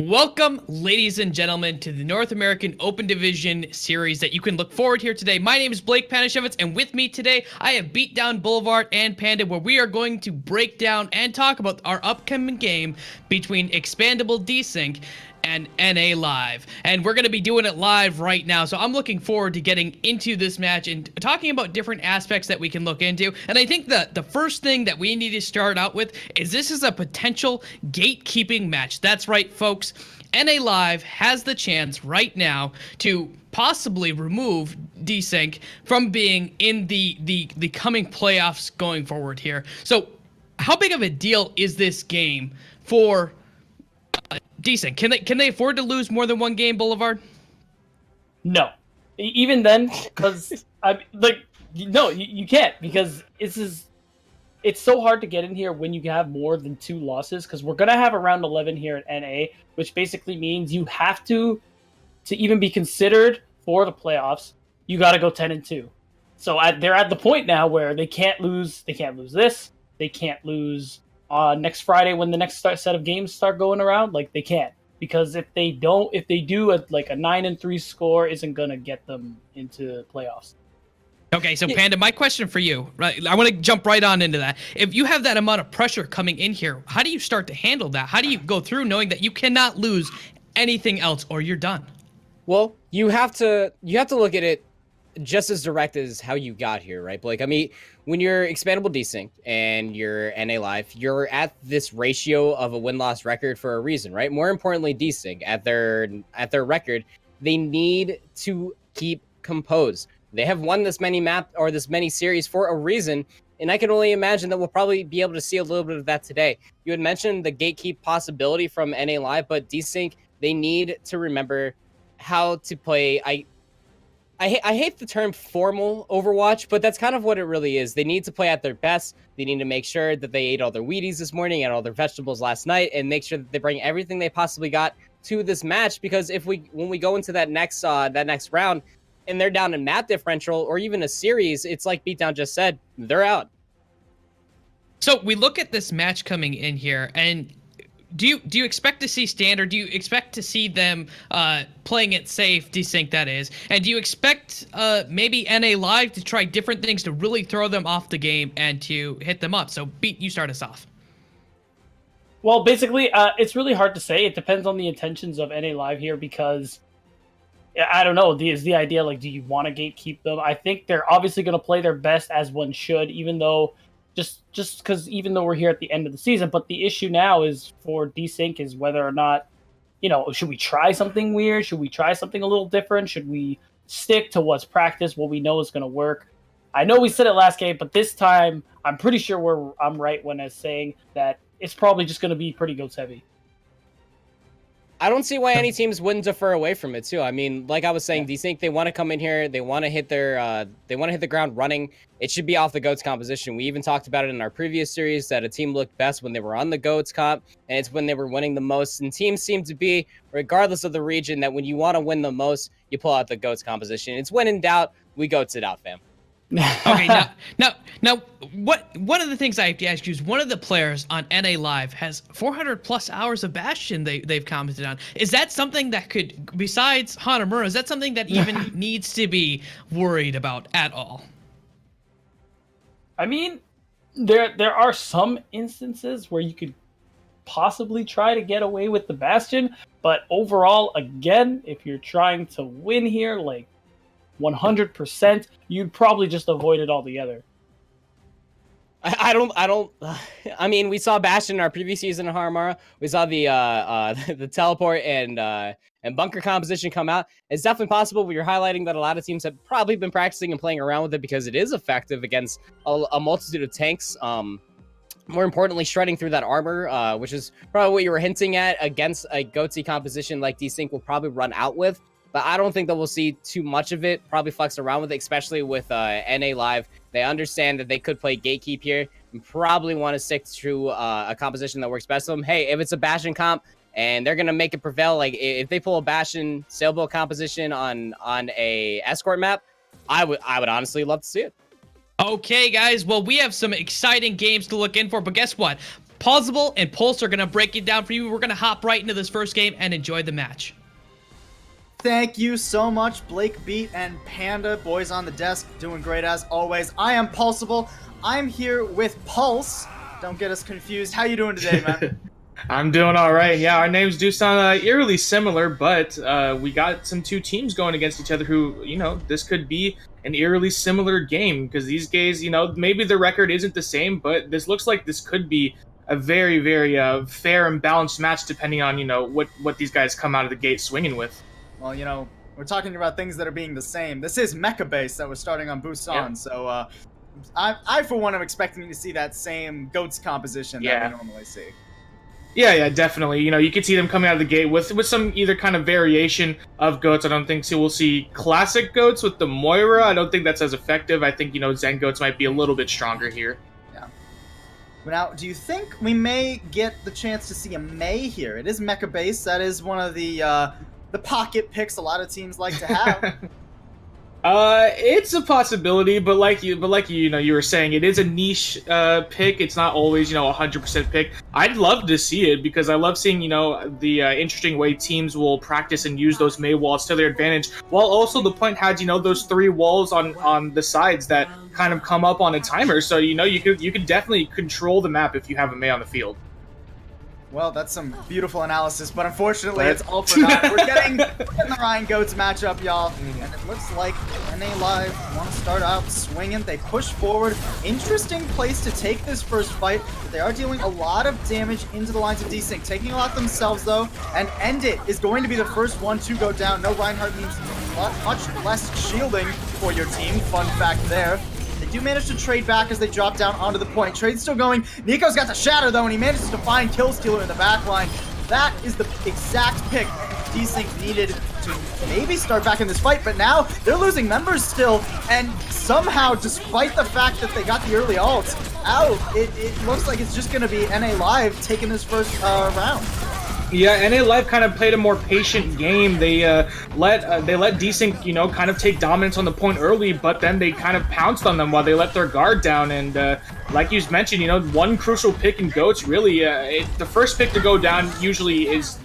Welcome, ladies and gentlemen, to the North American Open Division series that you can look forward here today. My name is Blake Panashevitz, and with me today, I have Beatdown Boulevard and Panda, where we are going to break down and talk about our upcoming game between Expandable Desync and NALive. And we're going to be doing it live right now, so I'm looking forward to getting into this match and talking about different aspects that we can look into. And I think that the first thing that we need to start out with is this is a potential gatekeeping match. That's right, folks. NALive has the chance right now to possibly remove Desync from being in the coming playoffs going forward here. So how big of a deal is this game for Desync? Can they afford to lose more than one game, Boulevard? No, even then, because you can't, because it's so hard to get in here when you have more than 2 losses, because we're gonna have a round 11 here at NA, which basically means you have to even be considered for the playoffs. You got to go 10-2. So they're at the point now where they can't lose. They can't lose this. They can't lose next Friday when the next set of games start going around. Like, they can't, because if they do a 9-3 score isn't gonna get them into playoffs. Okay, so Panda, my question for you, right? I want to jump right on into that. If you have that amount of pressure coming in here, how do you start to handle that? How do you go through knowing that you cannot lose anything else or you're done? Well, you have to look at it just as direct as how you got here, right, Blake? I mean, when you're Expandable Desync and you're NALive, you're at this ratio of a win-loss record for a reason, right? More importantly, Desync, at their record, they need to keep composed. They have won this many series for a reason, and I can only imagine that we'll probably be able to see a little bit of that today. You had mentioned the gatekeep possibility from NALive, but Desync, they need to remember how to play. I hate the term formal Overwatch, but that's kind of what it really is. They need to play at their best. They need to make sure that they ate all their Wheaties this morning and all their vegetables last night, and make sure that they bring everything they possibly got to this match. Because when we go into that next round, and they're down in map differential or even a series, it's like Beatdown just said, they're out. So we look at this match coming in here, and do you expect to see standard? Do you expect to see them playing it safe, Desync that is? And do you expect maybe NALive to try different things to really throw them off the game and to hit them up? So Beat, you start us off. Well, basically, it's really hard to say. It depends on the intentions of NALive here, because I don't know. Is the idea, like, do you want to gatekeep them? I think they're obviously going to play their best, as one should, even though we're here at the end of the season. But the issue now is for Desync is whether or not, should we try something weird? Should we try something a little different? Should we stick to what's practice, what we know is going to work? I know we said it last game, but this time I'm pretty sure I'm right when I'm saying that it's probably just going to be pretty goats heavy. I don't see why any teams wouldn't defer away from it too. I mean, like I was saying, Desync, they want to come in here, they want to hit the ground running. It should be off the GOATS composition. We even talked about it in our previous series that a team looked best when they were on the GOATS comp, and it's when they were winning the most. And teams seem to be, regardless of the region, that when you want to win the most, you pull out the GOATS composition. It's when in doubt, we GOATS it out, fam. Okay, now, one of the things I have to ask you is, one of the players on NALive has 400 plus hours of Bastion they've commented on. Is that something that could, besides Hanamura, is that something that even needs to be worried about at all? I mean, there are some instances where you could possibly try to get away with the Bastion, but overall, again, if you're trying to win here, like 100%, you'd probably just avoid it altogether. I mean, we saw Bastion in our previous season of Haramara. We saw the teleport and bunker composition come out. It's definitely possible, but you're highlighting that a lot of teams have probably been practicing and playing around with it because it is effective against a multitude of tanks. More importantly, shredding through that armor, which is probably what you were hinting at against a GOATSy composition like Desync will probably run out with. But I don't think that we'll see too much of it. Probably flex around with it, especially with NALive. They understand that they could play gatekeep here and probably want to stick to a composition that works best for them. Hey, if it's a Bastion comp and they're going to make it prevail, like if they pull a Bastion sailboat composition on a escort map, I would honestly love to see it. Okay, guys. Well, we have some exciting games to look in for, but guess what? Plausible and Pulse are going to break it down for you. We're going to hop right into this first game and enjoy the match. Thank you so much, Blake Beat and Panda, boys on the desk, doing great as always. I am Pulsable. I'm here with Pulse. Don't get us confused. How you doing today, man? I'm doing all right. Yeah, our names do sound eerily similar, but we got some two teams going against each other who, this could be an eerily similar game because these guys, maybe the record isn't the same, but this looks like this could be a very, very fair and balanced match depending on, what these guys come out of the gate swinging with. Well, we're talking about things that are being the same. This is Mecha Base that was starting on Busan, so I for one am expecting to see that same GOATS composition that we normally see. Yeah, definitely. You could see them coming out of the gate with some either kind of variation of GOATS. I don't think we'll see classic GOATS with the Moira. I don't think that's as effective. I think, Zen GOATS might be a little bit stronger here. Yeah. Now, do you think we may get the chance to see a Mei here? It is Mecha Base. That is one of the pocket picks a lot of teams like to have. It's a possibility, but like you were saying, it is a niche pick. It's not always 100% pick. I'd love to see it because I love seeing the interesting way teams will practice and use those Mei walls to their advantage. While also the point had those 3 walls on the sides that kind of come up on a timer, so you could definitely control the map if you have a Mei on the field. Well, that's some beautiful analysis, but unfortunately it's all for naught. We're getting the Ryan Goats matchup, y'all, and it looks like NALive want to start out swinging. They push forward. Interesting place to take this first fight, but they are dealing a lot of damage into the lines of Desync, taking a lot themselves, though, and End It is going to be the first one to go down. No Reinhardt means much less shielding for your team. Fun fact there. They do manage to trade back as they drop down onto the point. Trade's still going. Nico's got the shatter though, and he manages to find Killstealer in the back line. That is the exact pick Desync needed to maybe start back in this fight, but now they're losing members still, and somehow, despite the fact that they got the early ults out, it looks like it's just going to be NALive taking this first round. Yeah, NALive kind of played a more patient game. They let Desync, kind of take dominance on the point early, but then they kind of pounced on them while they let their guard down. And like you mentioned, one crucial pick in GOATS, really, the first pick to go down usually is,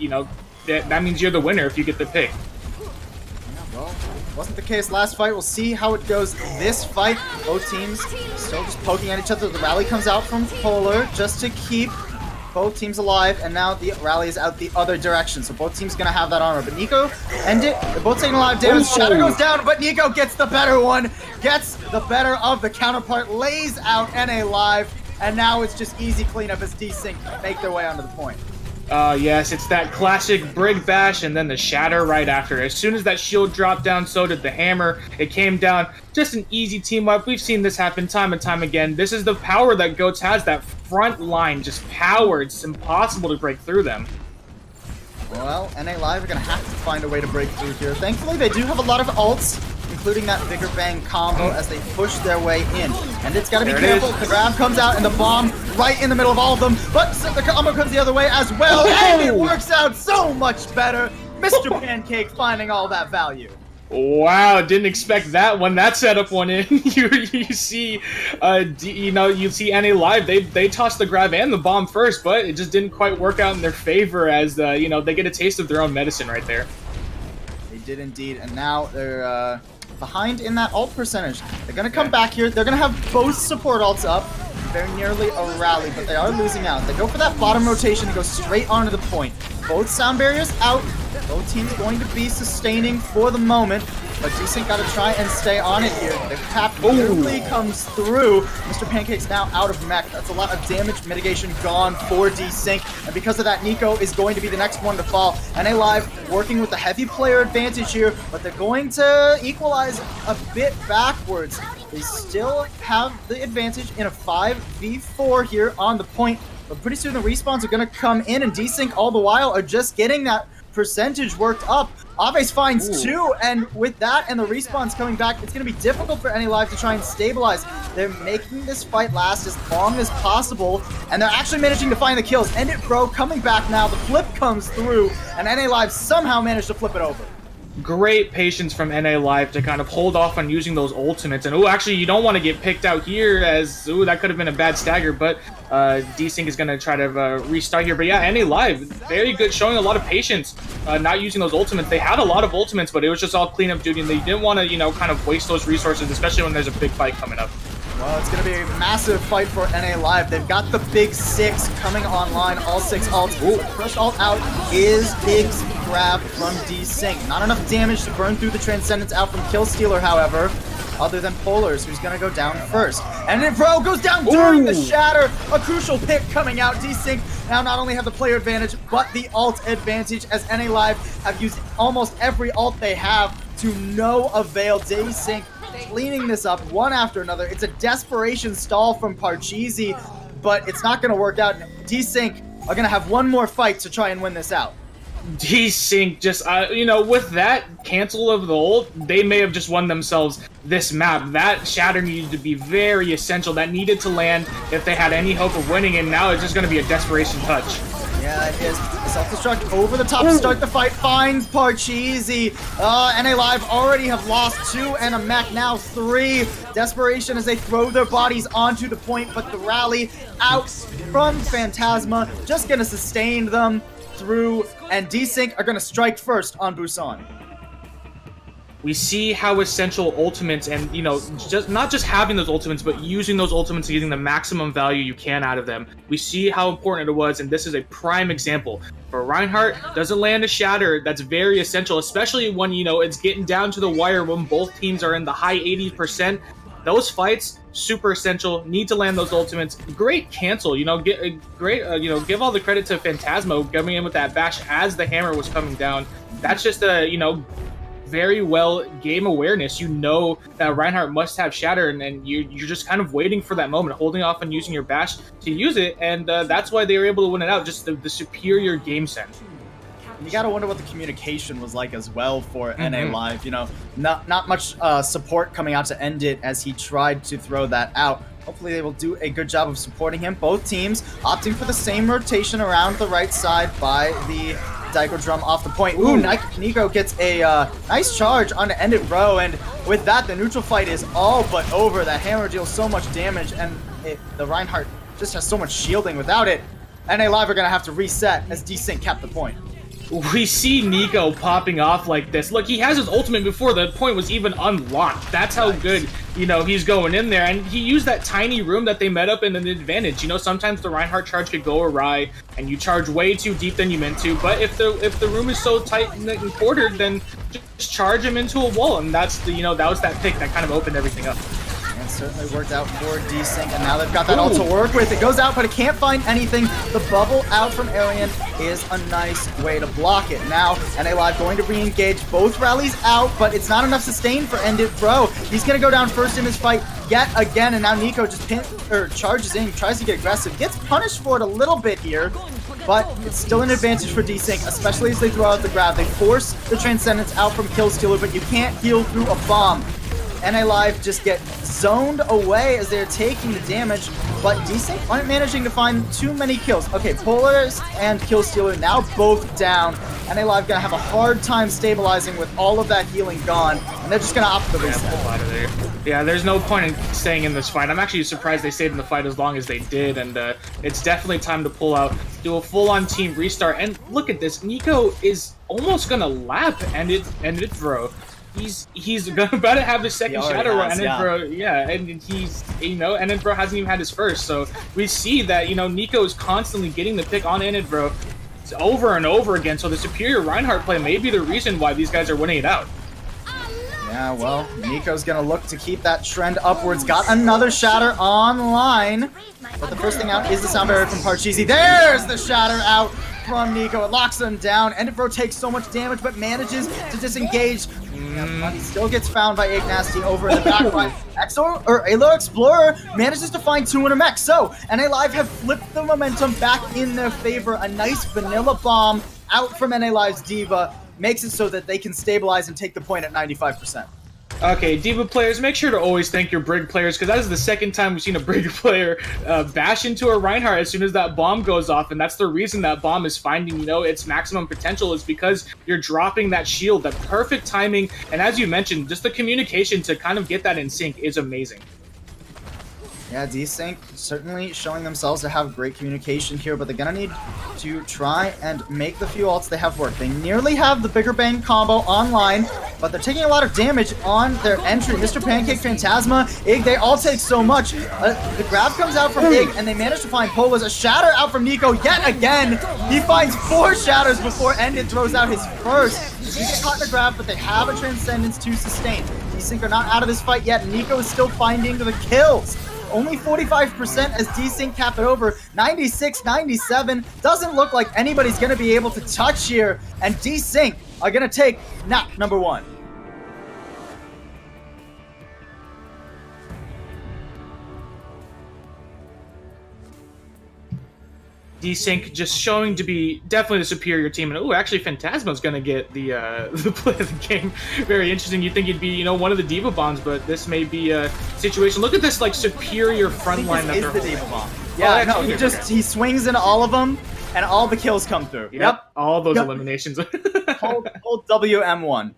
that means you're the winner if you get the pick. Yeah, well, wasn't the case last fight. We'll see how it goes this fight. Both teams still just poking at each other. The rally comes out from Polar just to keep both teams alive, and now the rally is out the other direction, so both teams gonna have that armor. But Nico and they're both taking a lot of damage. Shadow goes down, but Nico gets the better one, gets the better of the counterpart, lays out NALive, and now it's just easy cleanup as Desync make their way onto the point. Yes, it's that classic Brig Bash and then the Shatter right after. As soon as that shield dropped down, so did the hammer. It came down. Just an easy team up. We've seen this happen time and time again. This is the power that GOATS has. That front line just power. It's impossible to break through them. Well, NALive are going to have to find a way to break through here. Thankfully, they do have a lot of ults, including that Vigor Bang combo as they push their way in. And it's got to be careful. The grab comes out and the bomb right in the middle of all of them. But the combo comes the other way as well. And it works out so much better. Mr. Pancake finding all that value. Wow, didn't expect that one. That setup one in. you see, you see NALive. They tossed the grab and the bomb first, but it just didn't quite work out in their favor as they get a taste of their own medicine right there. They did indeed, and now they're behind in that ult percentage. They're gonna come back here. They're gonna have both support ults up. Very nearly a rally, but they are losing out. They go for that bottom rotation to go straight onto the point. Both sound barriers out. Both teams going to be sustaining for the moment, but Desync got to try and stay on it here. The tap nearly comes through. Mr. Pancake's now out of mech. That's a lot of damage mitigation gone for Desync, and because of that, Nico is going to be the next one to fall. NALive working with the heavy player advantage here, but they're going to equalize a bit backwards. They still have the advantage in a 5v4 here on the point, but pretty soon the respawns are going to come in, and Desync all the while are just getting that percentage worked up. Aves finds 2, and with that and the respawns coming back, it's going to be difficult for NALive to try and stabilize. They're making this fight last as long as possible, and they're actually managing to find the kills. End It Pro coming back now. The flip comes through, and NALive somehow managed to flip it over. Great patience from NALive to kind of hold off on using those ultimates. And, oh, actually, you don't want to get picked out here as, oh, that could have been a bad stagger, but Desync is going to try to restart here. But yeah, NALive, very good, showing a lot of patience, not using those ultimates. They had a lot of ultimates, but it was just all cleanup duty, and they didn't want to, you know, kind of waste those resources, especially when there's a big fight coming up. Well, it's going to be a massive fight for NALive. They've got the big 6 coming online, all 6 ults. Ooh, first ult out is Big's grab from Desync. Not enough damage to burn through the Transcendence out from Killstealer, however, other than Polars, who's going to go down first. And then Bro goes down during the shatter. A crucial pick coming out. Desync now not only have the player advantage, but the ult advantage, as NALive have used almost every ult they have to no avail. Desync cleaning this up one after another. It's a desperation stall from Parcheesi, but it's not going to work out. Desync are going to have one more fight to try and win this out. Desync just, you know, with that cancel of the ult, they may have just won themselves this map. That shatter needed to be very essential. That needed to land if they had any hope of winning, and now it's just going to be a desperation touch. Yeah, it is. Self-destruct over the top to start the fight. Finds Parcheesi. NALive already have lost 2 and a mech, now 3. Desperation as they throw their bodies onto the point, but the rally out from Phantasma just going to sustain them through, and Desync are going to strike first on Busan. We see how essential ultimates and, you know, just not just having those ultimates, but using those ultimates and getting the maximum value you can out of them. We see how important it was, and this is a prime example. For Reinhardt, doesn't land a shatter, that's very essential, especially when, you know, it's getting down to the wire when both teams are in the high 80%. Those fights, super essential, need to land those ultimates. Great cancel, you know, give all the credit to Phantasmo coming in with that bash as the hammer was coming down. That's just a, you know, very well game awareness. You know that Reinhardt must have shatter, and you're just kind of waiting for that moment, holding off on using your bash to use it, and that's why they were able to win it out. Just the superior game sense. You gotta wonder what the communication was like as well for NALive. You know, not much support coming out to end it as he tried to throw that out. Hopefully they will do a good job of supporting him. Both teams opting for the same rotation around the right side by the Daiko Drum off the point. Ooh, Nico gets a nice charge on the ended row, and with that, the neutral fight is all but over. That hammer deals so much damage, and the Reinhardt just has so much shielding without it. NALive are gonna have to reset as Desync kept the point. We see Nico popping off like this. Look, he has his ultimate before the point was even unlocked. That's how good, you know, he's going in there. And he used that tiny room that they met up in an advantage. You know, sometimes the Reinhardt charge could go awry, and you charge way too deep than you meant to. But if the room is so tight and quartered, then just charge him into a wall. And that's the, you know, that was that pick that kind of opened everything up. And certainly worked out for Desync, and now they've got that ult to work with. It goes out, but it can't find anything. The bubble out from Arian is a nice way to block it. Now, NALive going to re-engage. Both rallies out, but it's not enough sustain for Ended Bro. He's going to go down first in his fight yet again, and now Nico just charges in, tries to get aggressive. Gets punished for it a little bit here, but it's still an advantage for Desync, especially as they throw out the grab. They force the Transcendence out from Killstealer, but you can't heal through a bomb. NALive just get zoned away as they're taking the damage, but Desync aren't managing to find too many kills. Okay, Polaris and Killstealer now both down. NALive gonna have a hard time stabilizing with all of that healing gone, and they're just gonna opt for the reset. Pull out of there. Yeah, there's no point in staying in this fight. I'm actually surprised they stayed in the fight as long as they did, and it's definitely time to pull out, do a full-on team restart. And look at this, Nico is almost gonna lap Ended Throw. He's about to have his second shadow run, and he's, you know, Ended Bro hasn't even had his first, so we see that, you know, Nico is constantly getting the pick on Ended Bro over and over again, so the superior Reinhardt play may be the reason why these guys are winning it out. Yeah, well, Nico's gonna look to keep that trend upwards. Got another shatter online, but the first thing out is the sound barrier from Parcheesi. There's the shatter out from Nico. It locks him down. Ended Bro takes so much damage, but manages to disengage. He still gets found by Ignasty over in the back line. Alo Explorer manages to find 2 in a mech. So, NALive have flipped the momentum back in their favor. A nice vanilla bomb out from NALive's Diva makes it so that they can stabilize and take the point at 95%. Okay, Diva players, make sure to always thank your Brig players, because that is the second time we've seen a Brig player bash into a Reinhardt as soon as that bomb goes off, and that's the reason that bomb is finding, you know, its maximum potential is because you're dropping that shield, that perfect timing, and as you mentioned, just the communication to kind of get that in sync is amazing. Yeah, Desync certainly showing themselves to have great communication here, but they're gonna need to try and make the few ults they have work. They nearly have the bigger bang combo online, but they're taking a lot of damage on their entry. Mr. Pancake, Phantasma, Ig, they all take so much. The grab comes out from Ig, and they manage to find Polas. A shatter out from Nico yet again. He finds 4 shatters before Ended throws out his first. He gets caught in the grab, but they have a Transcendence to sustain. Desync are not out of this fight yet. Nico is still finding the kills. Only 45% as Desync cap it over. 96, 97. Doesn't look like anybody's going to be able to touch here. And Desync are going to take nap number 1. Desync just showing to be definitely the superior team, and actually Phantasma's gonna get the play of the game. Very interesting. You'd think it'd be, you know, one of the Diva bombs, but this may be a situation. Look at this like superior front line that they're the Diva bomb. Yeah, no, he swings into all of them, and all the kills come through. Yep, all those eliminations. Hold WM1.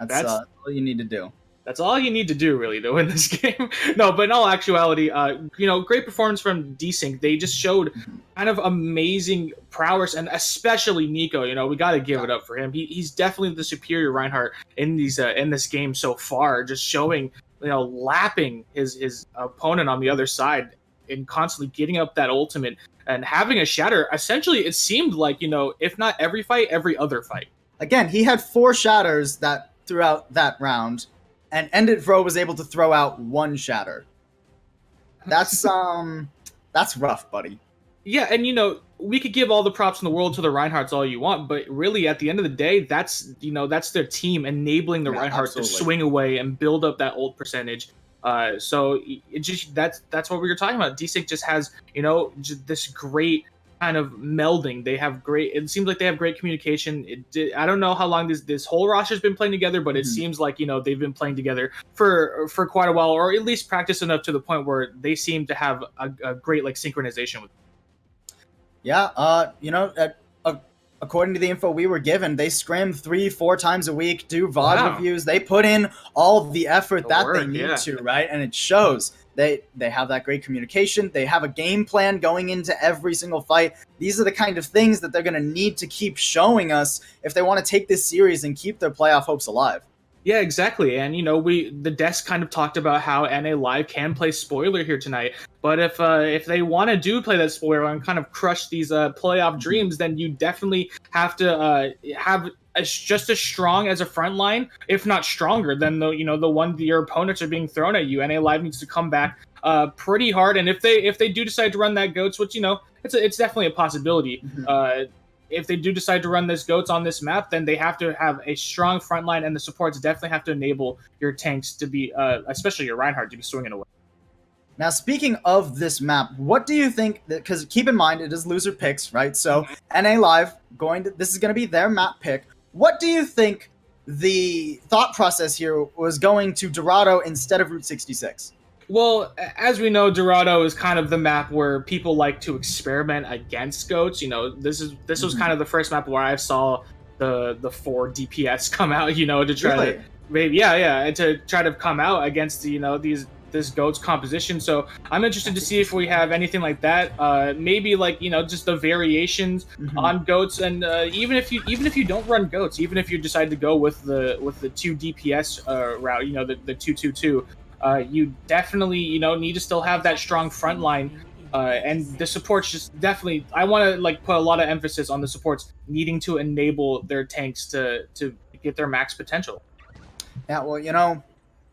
That's all you need to do. That's all you need to do, really, to win this game. No, but in all actuality, you know, great performance from Desync. They just showed kind of amazing prowess, and especially Nico. You know, we got to give it up for him. He's definitely the superior Reinhardt in this game so far. Just showing, you know, lapping his opponent on the other side and constantly getting up that ultimate and having a shatter. Essentially, it seemed like, you know, if not every fight, every other fight. Again, he had 4 shatters throughout that round. And Ended Bro was able to throw out 1 shatter. That's rough, buddy. Yeah, and you know, we could give all the props in the world to the Reinhardts all you want, but really at the end of the day, that's their team enabling the Reinhardt to swing away and build up that ult percentage. So it just that's what we were talking about. Desync just has, you know, just this great kind of melding. It seems like they have great communication. I don't know how long this whole roster's been playing together, but it seems like, you know, they've been playing together for quite a while, or at least practice enough to the point where they seem to have a great like synchronization with. Yeah, you know, according to the info we were given, they scrim 3-4 times a week, do VOD reviews. They put in all the effort they need to, right? And it shows. They have that great communication. They have a game plan going into every single fight. These are the kind of things that they're going to need to keep showing us if they want to take this series and keep their playoff hopes alive. Yeah, exactly. And, you know, the desk kind of talked about how NALive can play spoiler here tonight. But if they want to play that spoiler and kind of crush these playoff dreams, then you definitely have to have just as strong as a front line, if not stronger than the one your opponents are being thrown at you. NALive needs to come back pretty hard. And if they do decide to run that GOATS, which, you know, it's definitely a possibility. If they do decide to run this GOATS on this map, then they have to have a strong front line, and the supports definitely have to enable your tanks to be, especially your Reinhardt, to be swinging away. Now, speaking of this map, what do you think, because keep in mind, it is loser picks, right? So NALive, this is going to be their map pick. What do you think the thought process here was going to Dorado instead of Route 66? Well, as we know, Dorado is kind of the map where people like to experiment against GOATs. You know, this was kind of the first map where I saw the 4 DPS come out, you know, to try to try to come out against, you know, this GOATs composition. So I'm interested to see if we have anything like that. Maybe like, you know, just the variations on GOATs, and even if you don't run GOATs, even if you decide to go with the 2 DPS route, you know, the 2-2-2. You definitely, you know, need to still have that strong front line, and the supports just definitely. I want to like put a lot of emphasis on the supports needing to enable their tanks to get their max potential. Yeah, well, you know,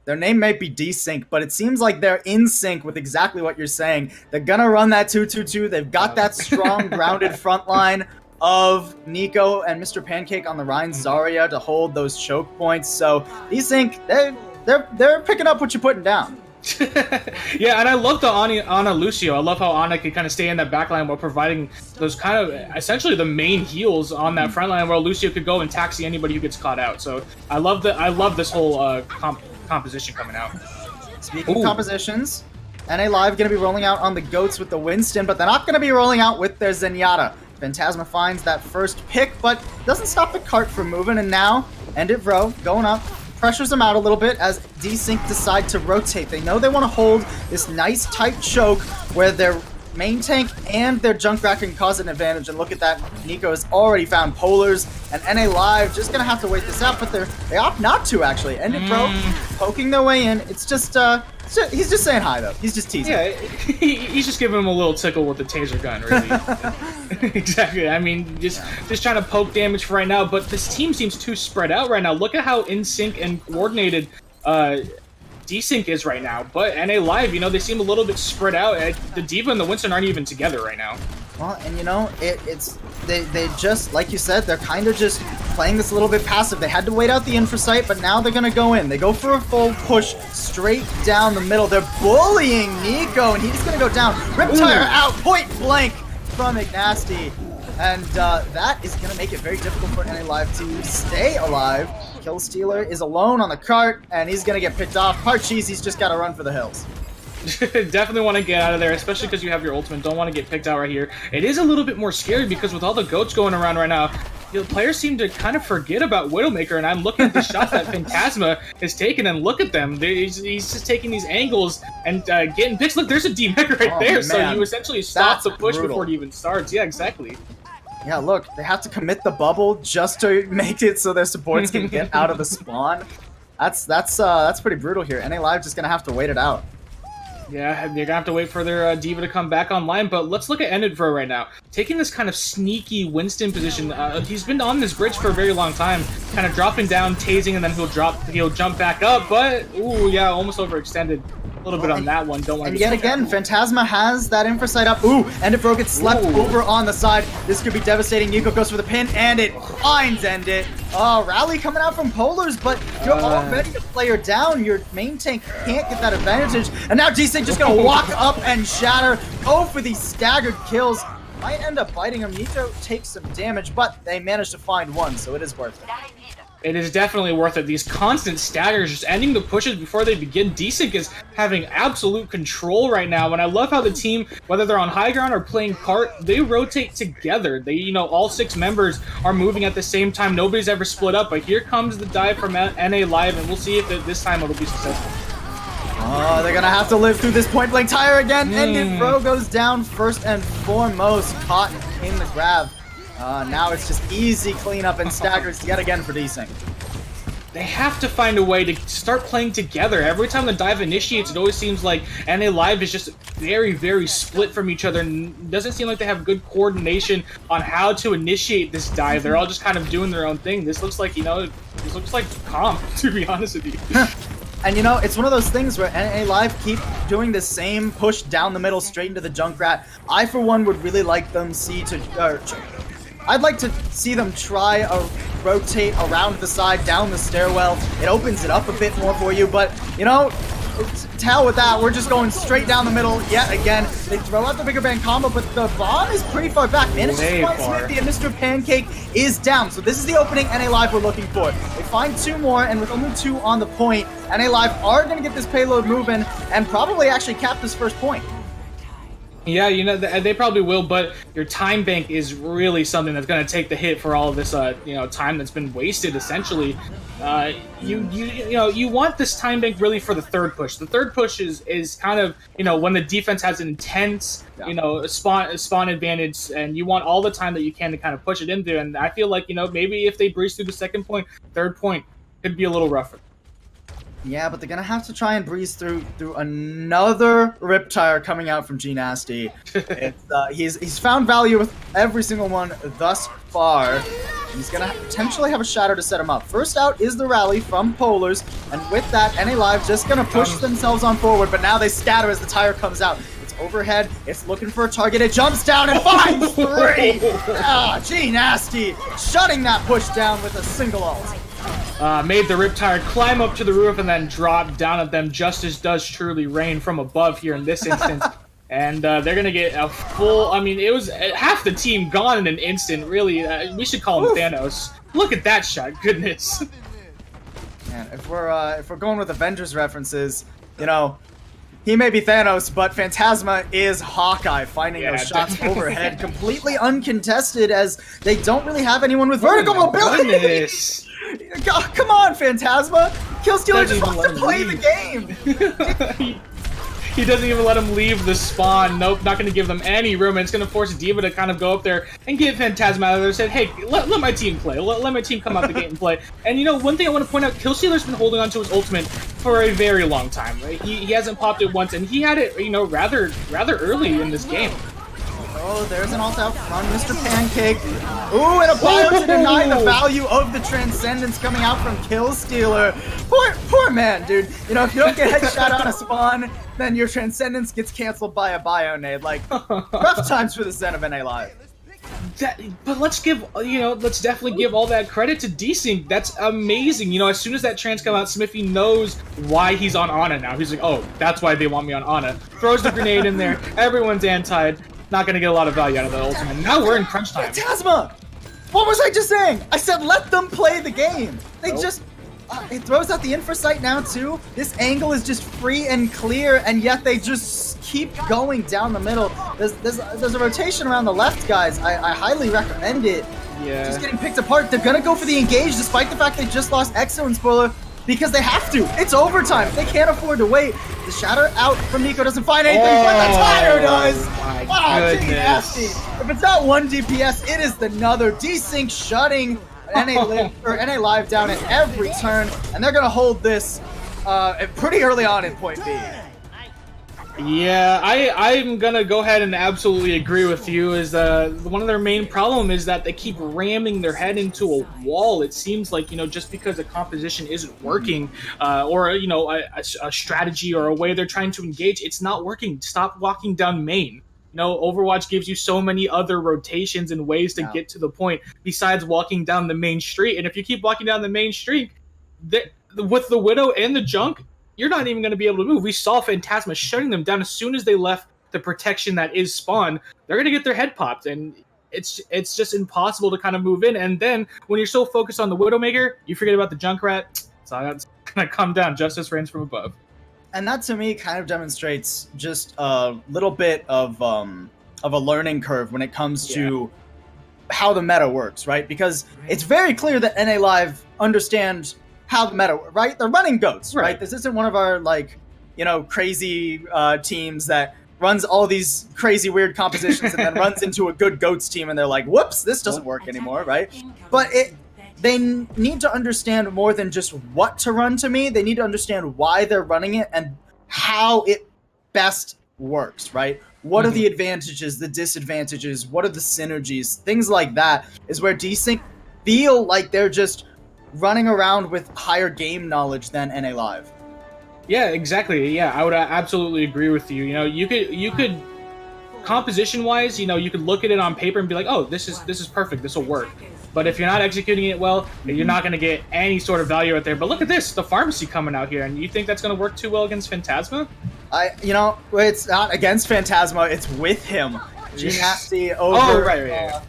their name might be Desync, but it seems like they're in sync with exactly what you're saying. They're gonna run that 2-2-2. They've got that strong, grounded front line of Nico and Mr. Pancake on the Rhine Zarya to hold those choke points. So Desync, they're picking up what you're putting down. Yeah, and I love the Ana Lucio. I love how Ana can kind of stay in that backline while providing those kind of essentially the main heals on that front line, where Lucio could go and taxi anybody who gets caught out. So I love this whole composition coming out. Speaking of compositions, NALive going to be rolling out on the Goats with the Winston, but they're not going to be rolling out with their Zenyatta. Phantasma finds that first pick, but doesn't stop the cart from moving, and now Endivro going up, pressures them out a little bit as Desync decide to rotate. They know they want to hold this nice tight choke where their main tank and their Junkrat can cause an advantage, and look at that, Nico has already found Polars, and NALive just going to have to wait this out, but they opt not to, actually. Endivro poking their way in. It's just, he's just saying hi, though. He's just teasing. Yeah, he's just giving him a little tickle with the taser gun, really. Exactly. I mean, just trying to poke damage for right now, but this team seems too spread out right now. Look at how in sync and coordinated Desync is right now, but NALive, you know, they seem a little bit spread out. The D.Va and the Winston aren't even together right now. Well, and you know, they just, like you said, they're kind of just playing this a little bit passive. They had to wait out the infra site, but now they're going to go in. They go for a full push straight down the middle. They're bullying Nico, and he's going to go down. Riptire out, point blank from Ignasty. And that is going to make it very difficult for NALive to stay alive. Killstealer is alone on the cart, and he's going to get picked off. Parcheese, he's just got to run for the hills. Definitely want to get out of there, especially because you have your ultimate. Don't want to get picked out right here. It is a little bit more scary because with all the goats going around right now, the players seem to kind of forget about Widowmaker, and I'm looking at the shots that Phantasma is taking, and look at them. He's just taking these angles and getting picks. Look, there's a D-Mech right there, so you essentially stop the push before it even starts. Yeah, exactly. Yeah, look, they have to commit the bubble just to make it so their supports can get out of the spawn. That's pretty brutal here. NALive just gonna have to wait it out. Yeah, they're gonna have to wait for their D.Va to come back online, but let's look at Endivro right now. Taking this kind of sneaky Winston position, he's been on this bridge for a very long time, kind of dropping down, tasing, and then he'll jump back up, but, ooh, yeah, almost overextended. A little bit on that one. Don't want to. And yet again, Phantasma has that infra site up. Ooh, Endivro gets slept over on the side. This could be devastating. Nico goes for the pin, and it finds Endit. Oh, rally coming out from Polars, but you're already a player down. Your main tank can't get that advantage. And now Desync just gonna walk up and shatter. Go for these staggered kills. Might end up biting him. Nico takes some damage, but they managed to find one, so it is worth it. It is definitely worth it. These constant staggers, just ending the pushes before they begin. Desync is having absolute control right now, and I love how the team, whether they're on high ground or playing cart, they rotate together. They, you know, all 6 members are moving at the same time. Nobody's ever split up, but here comes the dive from NALive, and we'll see if this time it'll be successful. Oh, they're gonna have to live through this point blank tire again, and Endivro goes down first and foremost, caught in the grab. Now it's just easy cleanup and staggers yet again for Desync. They have to find a way to start playing together. Every time the dive initiates, it always seems like NALive is just very, very split from each other, and it doesn't seem like they have good coordination on how to initiate this dive. They're all just kind of doing their own thing. This looks like, you know, this looks like comp, to be honest with you. And you know, it's one of those things where NALive keep doing the same push down the middle straight into the Junkrat. I, for one, would really like them I'd like to see them try a rotate around the side, down the stairwell. It opens it up a bit more for you, but, you know, to hell with that. We're just going straight down the middle yet again. They throw out the bigger bang combo, but the bomb is pretty far back. Manages to find Smithy, and Mr. Pancake is down. So this is the opening NALive we're looking for. They find 2 more, and with only 2 on the point, NALive are going to get this payload moving and probably actually cap this first point. Yeah, you know, they probably will, but your time bank is really something that's going to take the hit for all of this, you know, time that's been wasted, essentially. You want this time bank really for the third push. The third push is kind of, you know, when the defense has an intense, you know, spawn advantage, and you want all the time that you can to kind of push it into, and I feel like, you know, maybe if they breeze through the second point, third point could be a little rougher. Yeah, but they're gonna have to try and breeze through another Riptire coming out from G-Nasty. He's found value with every single one thus far. He's gonna potentially have a shatter to set him up. First out is the rally from Polars, and with that, NALive just gonna push themselves on forward, but now they scatter as the tire comes out. It's overhead, it's looking for a target, it jumps down and finds 3! G-Nasty shutting that push down with a single ult. Made the Riptire climb up to the roof and then drop down at them. Justice does truly rain from above here in this instance. And they're going to get a full... I mean, it was half the team gone in an instant, really. We should call him Thanos. Look at that shot. Goodness. Man, if we're going with Avengers references, you know, he may be Thanos, but Phantasma is Hawkeye, finding those shots overhead completely uncontested as they don't really have anyone with vertical mobility. God, come on, Phantasma! Killstealer just wants to play the game! He doesn't even let him leave the spawn. Nope, not going to give them any room, and it's going to force D.Va to kind of go up there and get Phantasma out of there and say, hey, let my team play. Let my team come out the gate and play. And, you know, one thing I want to point out, Killstealer's been holding on to his ultimate for a very long time. Right? He hasn't popped it once, and he had it, you know, rather early in this game. Oh, there's an ult out front, Mr. Pancake. Ooh, and a bio to deny the value of the Transcendence coming out from Killstealer. Poor man, dude. You know, if you don't get headshot on a spawn, then your Transcendence gets canceled by a bio nade. Like, rough times for the Zen of NALive. But let's definitely give all that credit to Desync. That's amazing. You know, as soon as that trans come out, Smithy knows why he's on Ana now. He's like, oh, that's why they want me on Ana. Throws the grenade in there. Everyone's antied. Not gonna get a lot of value out of that ultimate. Now we're in crunch time. Phantasma! What was I just saying? I said let them play the game. They just... it throws out the infra sight now too. This angle is just free and clear, and yet they just keep going down the middle. There's a rotation around the left, guys. I highly recommend it. Yeah. Just getting picked apart. They're gonna go for the engage despite the fact they just lost Exo and Spoiler because they have to. It's overtime. They can't afford to wait. The shatter out from Nico doesn't find anything, but the tire does. My Gee, nasty. If it's not one DPS, it is another. Desync shutting NALive down at every turn, and they're gonna hold this pretty early on in point B. Yeah, I'm gonna go ahead and absolutely agree with you. Is one of their main problem is that they keep ramming their head into a wall. It seems like, you know, just because a composition isn't working, or you know, a strategy or a way they're trying to engage, it's not working. Stop walking down main. You know, Overwatch gives you so many other rotations and ways to get to the point besides walking down the main street. And if you keep walking down the main street, with the Widow and the Junk, you're not even going to be able to move. We saw Phantasma shutting them down as soon as they left the protection that is spawn. They're going to get their head popped, and it's just impossible to kind of move in. And then when you're so focused on the Widowmaker, you forget about the Junkrat. So that's going to come down. Justice reigns from above. And that to me kind of demonstrates just a little bit of a learning curve when it comes to how the meta works, right? Because it's very clear that NALive understands how the meta, right? They're running goats, right? This isn't one of our, like, you know, crazy teams that runs all these crazy weird compositions and then runs into a good goats team and they're like, whoops, this doesn't work anymore, right? But they need to understand more than just what to run to me. They need to understand why they're running it and how it best works, right? What are the advantages, the disadvantages? What are the synergies? Things like that is where Desync feel like they're just running around with higher game knowledge than NALive. Yeah, exactly. Yeah, I would absolutely agree with you. You know, you could composition wise, you know, you could look at it on paper and be like, oh, this is perfect. This will work. But if you're not executing it well, you're not going to get any sort of value out there. But look at this, the pharmacy coming out here, and you think that's going to work too well against Phantasma? You know, it's not against Phantasma, it's with him. G-Nasty over. Oh, right.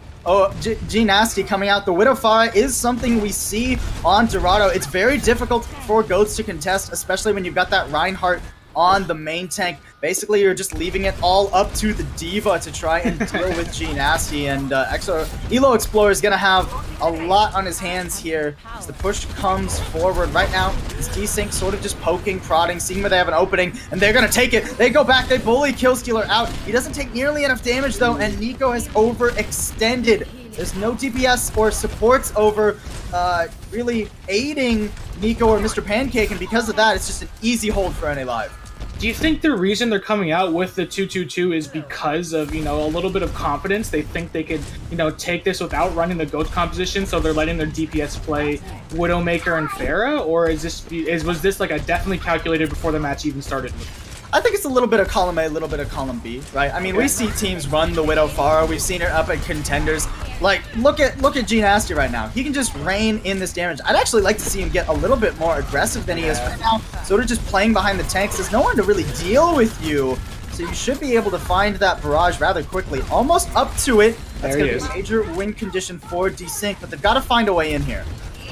G-Nasty coming out. The Widow Pharah is something we see on Dorado. It's very difficult for Goats to contest, especially when you've got that Reinhardt on the main tank. Basically, you're just leaving it all up to the D.Va to try and deal with G-Nasty, and Elo Explorer is going to have a lot on his hands here as the push comes forward. Right now, it's Desync sort of just poking, prodding, seeing where they have an opening, and they're going to take it. They go back, they bully Killstealer out. He doesn't take nearly enough damage, though, and Nico has overextended. There's no DPS or supports over really aiding Nico or Mr. Pancake, and because of that, it's just an easy hold for NALive. Do you think the reason they're coming out with the 2-2-2 is because of, you know, a little bit of confidence? They think they could, you know, take this without running the Ghost composition, so they're letting their DPS play Widowmaker and Pharah? Or was this like a definitely calculated before the match even started? I think it's a little bit of column A, a little bit of column B, right? I mean, we see teams run the Widow Pharah. We've seen her up at contenders. Like, look at G-Nasty right now. He can just rein in this damage. I'd actually like to see him get a little bit more aggressive than he is right now. Sort of just playing behind the tanks. There's no one to really deal with you. So you should be able to find that barrage rather quickly. Almost up to it. That's going to be a major win condition for Desync, but they've got to find a way in here.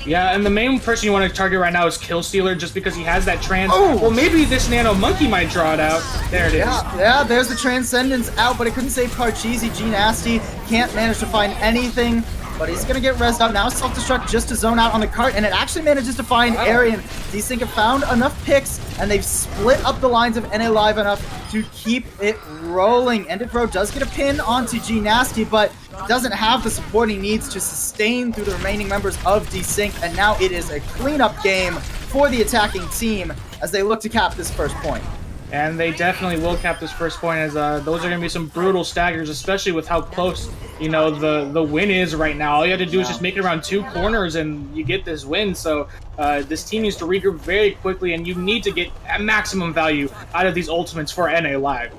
Yeah, and the main person you want to target right now is Killstealer, just because he has that trans. Oh! Well, maybe this Nano Monkey might draw it out. There it is. Yeah, there's the Transcendence out, but it couldn't save Parcheesi. G Nasty can't manage to find anything, but he's gonna get rezzed out. Now self-destruct just to zone out on the cart, and it actually manages to find Arian. Desync have found enough picks, and they've split up the lines of NALive enough to keep it rolling. Ended does get a pin onto G Nasty, but doesn't have the support he needs to sustain through the remaining members of Desync, and now it is a cleanup game for the attacking team as they look to cap this first point. And they definitely will cap this first point, as those are going to be some brutal staggers, especially with how close, you know, the win is right now. All you have to do is just make it around 2 corners and you get this win. So this team needs to regroup very quickly, and you need to get a maximum value out of these ultimates for NALive.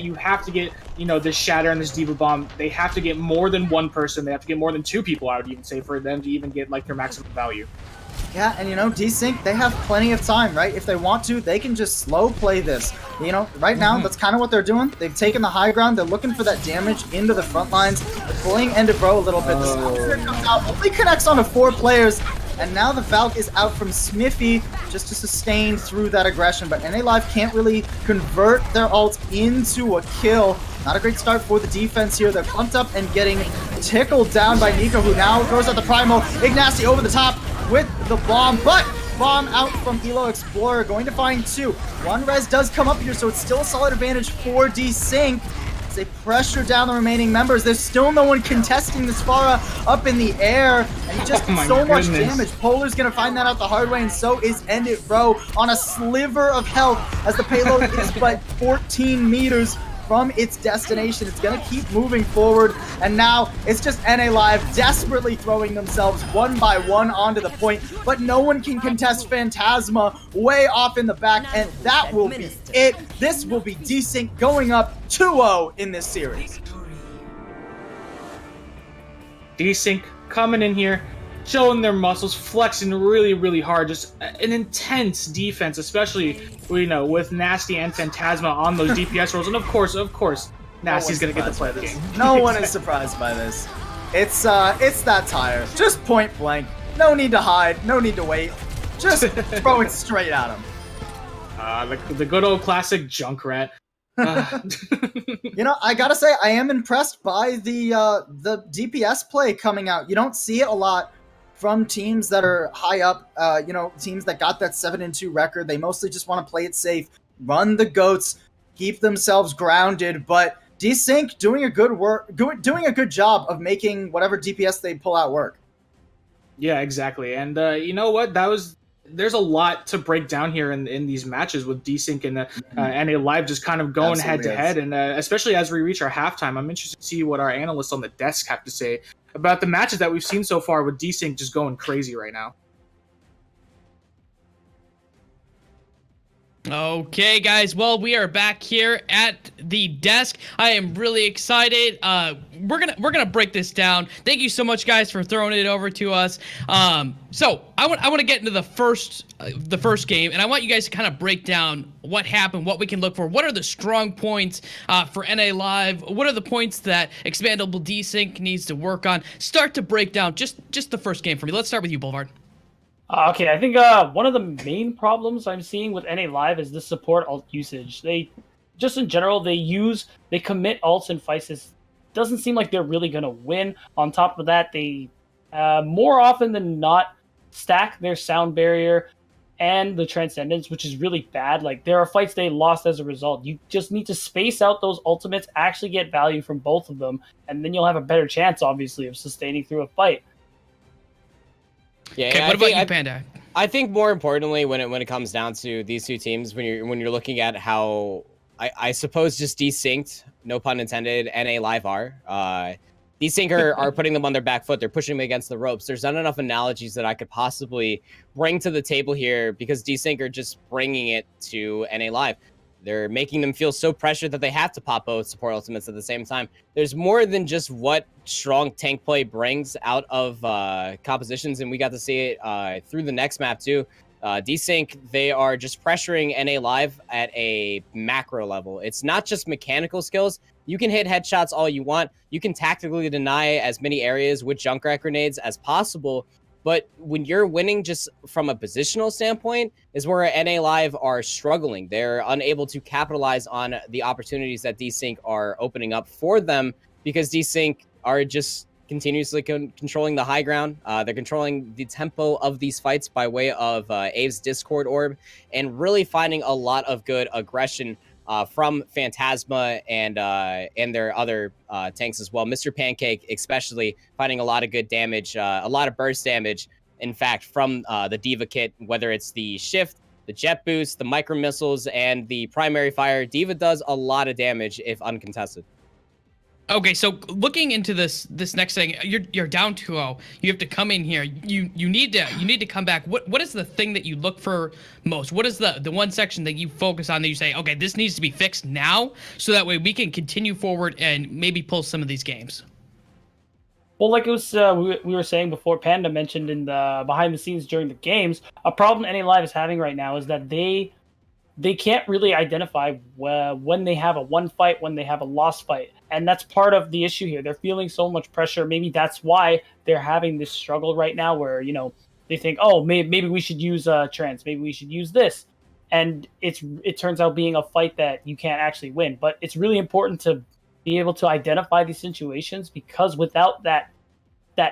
You have to get, you know, this Shatter and this Diva Bomb. They have to get more than one person. They have to get more than 2 people, I would even say, for them to even get like their maximum value. Yeah, and you know, Desync, they have plenty of time, right? If they want to, they can just slow play this. You know, right now, that's kind of what they're doing. They've taken the high ground. They're looking for that damage into the front lines. They're pulling Ended a little bit. The Sculptor comes out, only connects onto 4 players, and now the Valk is out from Smithy just to sustain through that aggression. But NALive can't really convert their ult into a kill. Not a great start for the defense here. They're clumped up and getting tickled down by Nico, who now throws out the Primal. Ignacy over the top with the bomb, but bomb out from Elo Explorer, going to find 2. 1 res does come up here, so it's still a solid advantage for Desync. As they pressure down the remaining members, there's still no one contesting this Pharah up in the air, and he just did so much damage. Polar's gonna find that out the hard way, and so is Ended on a sliver of health, as the payload is but 14 meters from its destination. It's going to keep moving forward, and now it's just NALive desperately throwing themselves one by one onto the point, but no one can contest Phantasma way off in the back, and that will be it. This will be Desync going up 2-0 in this series. Desync coming in here, showing their muscles, flexing really, really hard. Just an intense defense, especially, you know, with Nasty and Phantasma on those DPS rolls. And of course, Nasty's gonna get the play of the game. No one is surprised by this. It's that tire. Just point blank. No need to hide. No need to wait. Just throw it straight at him. The good old classic Junkrat. You know, I gotta say, I am impressed by the DPS play coming out. You don't see it a lot from teams that are high up, you know, teams that got that 7-2 record. They mostly just want to play it safe, run the goats, keep themselves grounded. But Desync doing a good job of making whatever DPS they pull out work. Yeah, exactly. And you know what? There's a lot to break down here in these matches with Desync and NALive just kind of going head to head, and especially as we reach our halftime, I'm interested to see what our analysts on the desk have to say about the matches that we've seen so far with Desync just going crazy right now. Okay, guys. Well, we are back here at the desk. I am really excited. We're gonna break this down. Thank you so much, guys, for throwing it over to us. So I want to get into the first game, and I want you guys to kind of break down what happened, what we can look for, what are the strong points for NALive, what are the points that Expandable Desync needs to work on. Start to break down just the first game for me. Let's start with you, Boulevard. Okay, I think one of the main problems I'm seeing with NALive is the support ult usage. They, just in general, they commit ults in fights. It doesn't seem like they're really going to win. On top of that, they, more often than not, stack their sound barrier and the Transcendence, which is really bad. Like, there are fights they lost as a result. You just need to space out those ultimates, actually get value from both of them, and then you'll have a better chance, obviously, of sustaining through a fight. Yeah, Okay, what about you, Panda? I think more importantly, when it comes down to these two teams, when you're looking at how I suppose just Desynced, no pun intended, NALive are. Desync are putting them on their back foot. They're pushing them against the ropes. There's not enough analogies that I could possibly bring to the table here because Desync are just bringing it to NALive. They're making them feel so pressured that they have to pop both support ultimates at the same time. There's more than just what strong tank play brings out of compositions, and we got to see it through the next map too. Desync, they are just pressuring NALive at a macro level. It's not just mechanical skills. You can hit headshots all you want. You can tactically deny as many areas with Junkrat grenades as possible. But when you're winning just from a positional standpoint is where NALive are struggling. They're unable to capitalize on the opportunities that Desync are opening up for them because Desync are just continuously controlling the high ground. They're controlling the tempo of these fights by way of Abe's Discord Orb and really finding a lot of good aggression from Phantasma and their other tanks as well. Mr. Pancake especially finding a lot of good damage, a lot of burst damage, in fact, from the D.Va kit, whether it's the shift, the jet boost, the micro missiles, and the primary fire. D.Va does a lot of damage if uncontested. Okay, so looking into this next thing, you're down 2-0. You have to come in here. You need to come back. What is the thing that you look for most? What is the one section that you focus on that you say, okay, this needs to be fixed now, so that way we can continue forward and maybe pull some of these games? Well, like it was we were saying before, Panda mentioned in the behind the scenes during the games, a problem NALive is having right now is that they can't really identify when they have a won fight, when they have a lost fight. And that's part of the issue here. They're feeling so much pressure. Maybe that's why they're having this struggle right now where, they think, oh, maybe we should use trans. Maybe we should use this. And it turns out being a fight that you can't actually win. But it's really important to be able to identify these situations because without that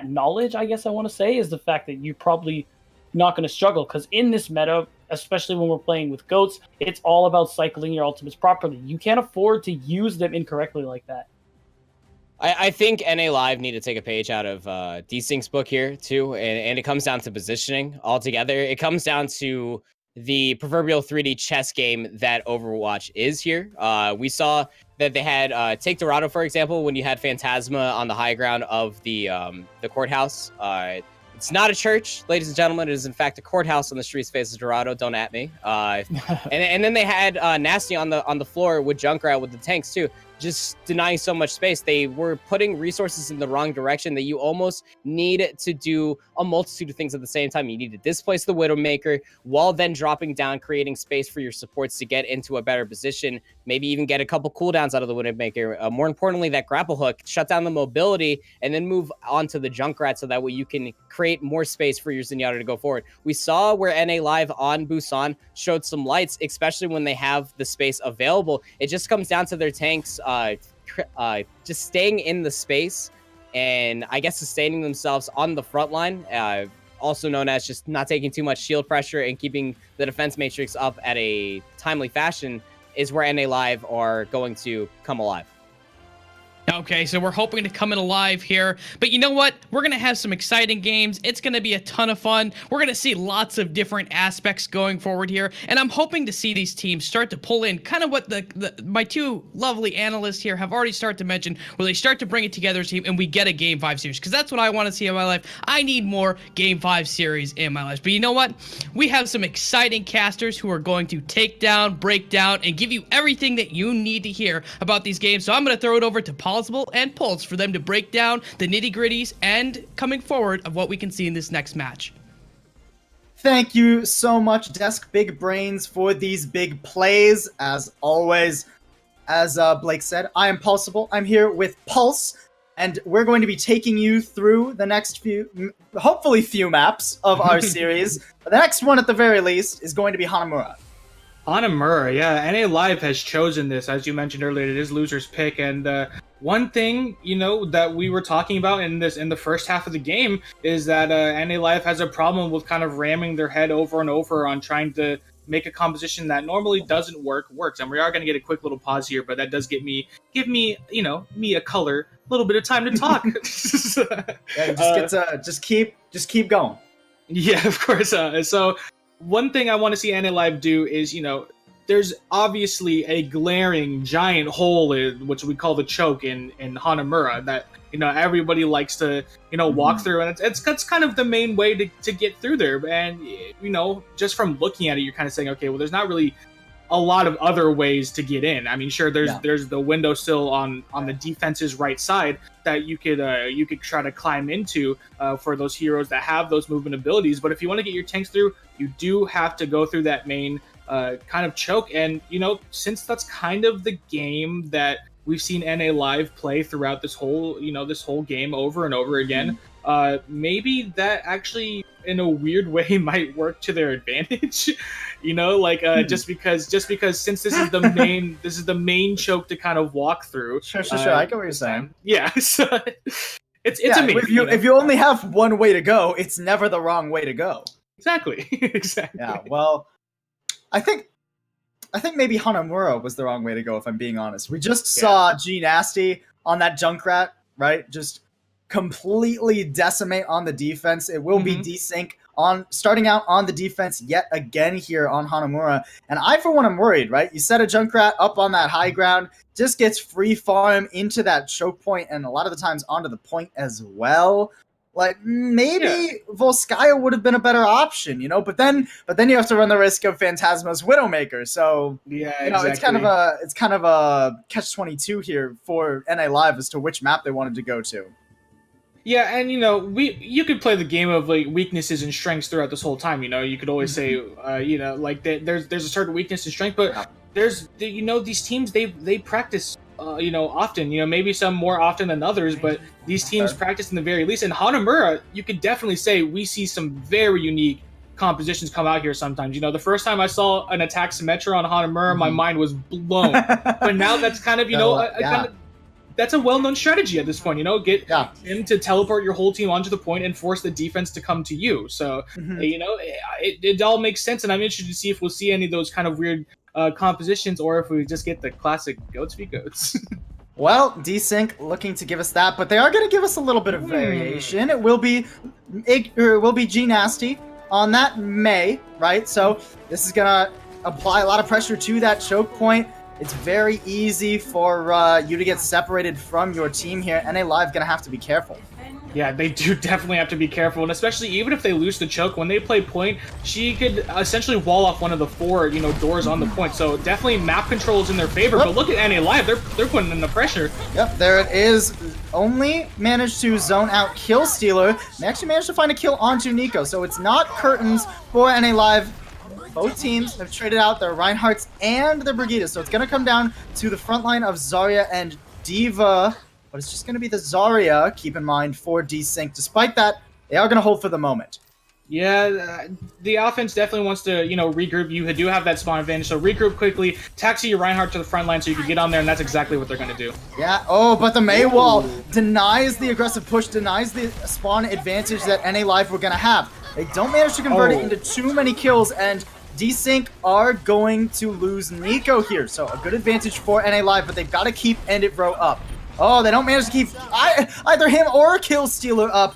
knowledge, I guess I want to say, is the fact that you're probably not going to struggle. Because in this meta, especially when we're playing with goats, it's all about cycling your ultimates properly. You can't afford to use them incorrectly like that. I think NALive need to take a page out of Desync's book here too, and it comes down to positioning altogether. It comes down to the proverbial 3D chess game that Overwatch is here. We saw that they had take Dorado, for example, when you had Phantasma on the high ground of the courthouse. It's not a church, ladies and gentlemen. It is, in fact, a courthouse on the streets faces Dorado. Don't at me. And then they had Nasty on the floor with Junkrat with the tanks, too. Just denying so much space. They were putting resources in the wrong direction that you almost need to do a multitude of things at the same time. You need to displace the Widowmaker while then dropping down, creating space for your supports to get into a better position, maybe even get a couple cooldowns out of the Widowmaker. More importantly, that grapple hook, shut down the mobility, and then move on to the Junkrat so that way you can create more space for your Zenyatta to go forward. We saw where NALive on Busan showed some lights, especially when they have the space available. It just comes down to their tanks just staying in the space and I guess sustaining themselves on the front line, also known as just not taking too much shield pressure and keeping the defense matrix up at a timely fashion is where NALive are going to come alive. Okay, so we're hoping to come in alive here. But you know what? We're going to have some exciting games. It's going to be a ton of fun. We're going to see lots of different aspects going forward here. And I'm hoping to see these teams start to pull in kind of what my two lovely analysts here have already started to mention, where they start to bring it together as a team and we get a Game 5 series. Because that's what I want to see in my life. I need more Game 5 series in my life. But you know what? We have some exciting casters who are going to take down, break down, and give you everything that you need to hear about these games. So I'm going to throw it over to Paul and Pulse for them to break down the nitty-gritties and coming forward of what we can see in this next match. Thank you so much, Desk Big Brains, for these big plays. As always, as Blake said, I am Pulsable. I'm here with Pulse, and we're going to be taking you through the next hopefully few maps of our series. The next one, at the very least, is going to be Hanamura. Hanamura, yeah. NALive has chosen this, as you mentioned earlier. It is loser's pick, and one thing that we were talking about in the first half of the game is that NALive has a problem with kind of ramming their head over and over on trying to make a composition that normally doesn't works. And we are going to get a quick little pause here, but that does give me me a color, a little bit of time to talk. Yeah, just keep going. Yeah, of course. So one thing I want to see NALive do is, there's obviously a glaring giant hole in which we call the choke in Hanamura that everybody likes to walk through, and it's kind of the main way to get through there. And just from looking at it, you're kind of saying, okay, well, there's not really a lot of other ways to get in. I mean, sure, there's the window sill on the defense's right side that you could try to climb into for those heroes that have those movement abilities. But if you want to get your tanks through, you do have to go through that main kind of choke. And since that's kind of the game that we've seen NALive play throughout this whole game over and over again. Maybe that actually, in a weird way, might work to their advantage. Just because since this is the main choke to kind of walk through. Sure. I get what you're saying. Yeah, so it's amazing. If you only have one way to go, it's never the wrong way to go. Exactly. Yeah. Well, I think maybe Hanamura was the wrong way to go. If I'm being honest, we just saw G Nasty on that Junkrat, right? Just completely decimate on the defense. It will be Desync starting out on the defense yet again here on Hanamura. And I, for one, am worried, right? You set a Junkrat up on that high ground, just gets free farm into that choke point, and a lot of the times onto the point as well. Like, maybe Volskaya would have been a better option, but then you have to run the risk of Phantasma's Widowmaker. So exactly. it's kind of a catch-22 here for NALive as to which map they wanted to go to. Yeah, and you could play the game of like weaknesses and strengths throughout this whole time. You could always say, there's a certain weakness and strength, but there's these teams they practice, often. Maybe some more often than others, but these teams practice in the very least. And Hanamura, you could definitely say we see some very unique compositions come out here sometimes. The first time I saw an attack Symmetra on Hanamura, my mind was blown. But now that's kind of that's a well-known strategy at this point. Get him to teleport your whole team onto the point and force the defense to come to you. So it all makes sense, and I'm interested to see if we'll see any of those kind of weird compositions, or if we just get the classic goats v goats. Well, Desync looking to give us that, but they are going to give us a little bit of variation. It will be G Nasty on that May, right? So this is going to apply a lot of pressure to that choke point. It's very easy for you to get separated from your team here. NALive going to have to be careful. Yeah, they do definitely have to be careful, and especially even if they lose the choke, when they play point, she could essentially wall off one of the 4, doors on the point. So definitely map control is in their favor. But look at NALive, they're putting in the pressure. Yep, there it is. Only managed to zone out Kill Stealer. They actually managed to find a kill onto Nico, so it's not curtains for NALive. Both teams have traded out their Reinhardts and their Brigidas, so it's going to come down to the front line of Zarya and D.Va, but it's just going to be the Zarya, keep in mind, for Desync. Despite that, they are going to hold for the moment. Yeah, the offense definitely wants to, regroup. You do have that spawn advantage, so regroup quickly, taxi your Reinhardt to the front line so you can get on there, and that's exactly what they're going to do. Yeah, but the Mei wall denies the aggressive push, denies the spawn advantage that NALive were going to have. They don't manage to convert it into too many kills, and Desync are going to lose Nico here. So a good advantage for NALive, but they've got to keep Endit up. Oh, they don't manage to keep either him or Kill Stealer up.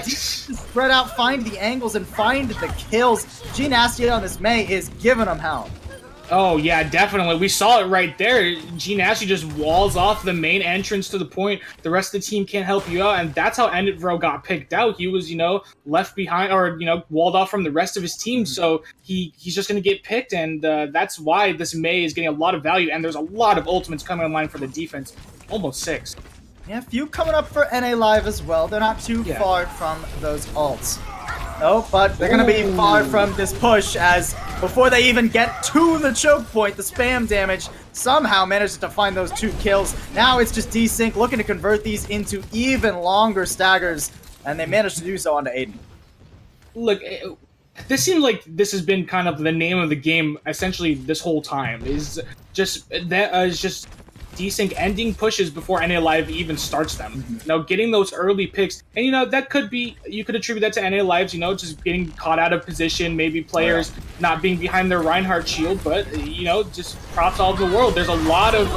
Spread out, find the angles, and find the kills. G Nasty on this Mei is giving them hell. Oh, yeah, definitely. We saw it right there. G Nasty just walls off the main entrance to the point. The rest of the team can't help you out, and that's how Endit got picked out. He was, left behind, or, walled off from the rest of his team, so he's just going to get picked, and that's why this Mei is getting a lot of value, and there's a lot of ultimates coming online for the defense. Almost 6. Yeah, a few coming up for NALive as well. They're not too far from those ults. No, but they're going to be far from this push, as before they even get to the choke point, the spam damage somehow manages to find those 2 kills. Now it's just Desync looking to convert these into even longer staggers, and they managed to do so onto Aiden. Look, this seems like this has been kind of the name of the game essentially this whole time. Is just Desync ending pushes before NALive even starts them. Getting those early picks, and that could be, you could attribute that to NALive's, just getting caught out of position, maybe players not being behind their Reinhardt shield, but just props all over the world. There's a lot of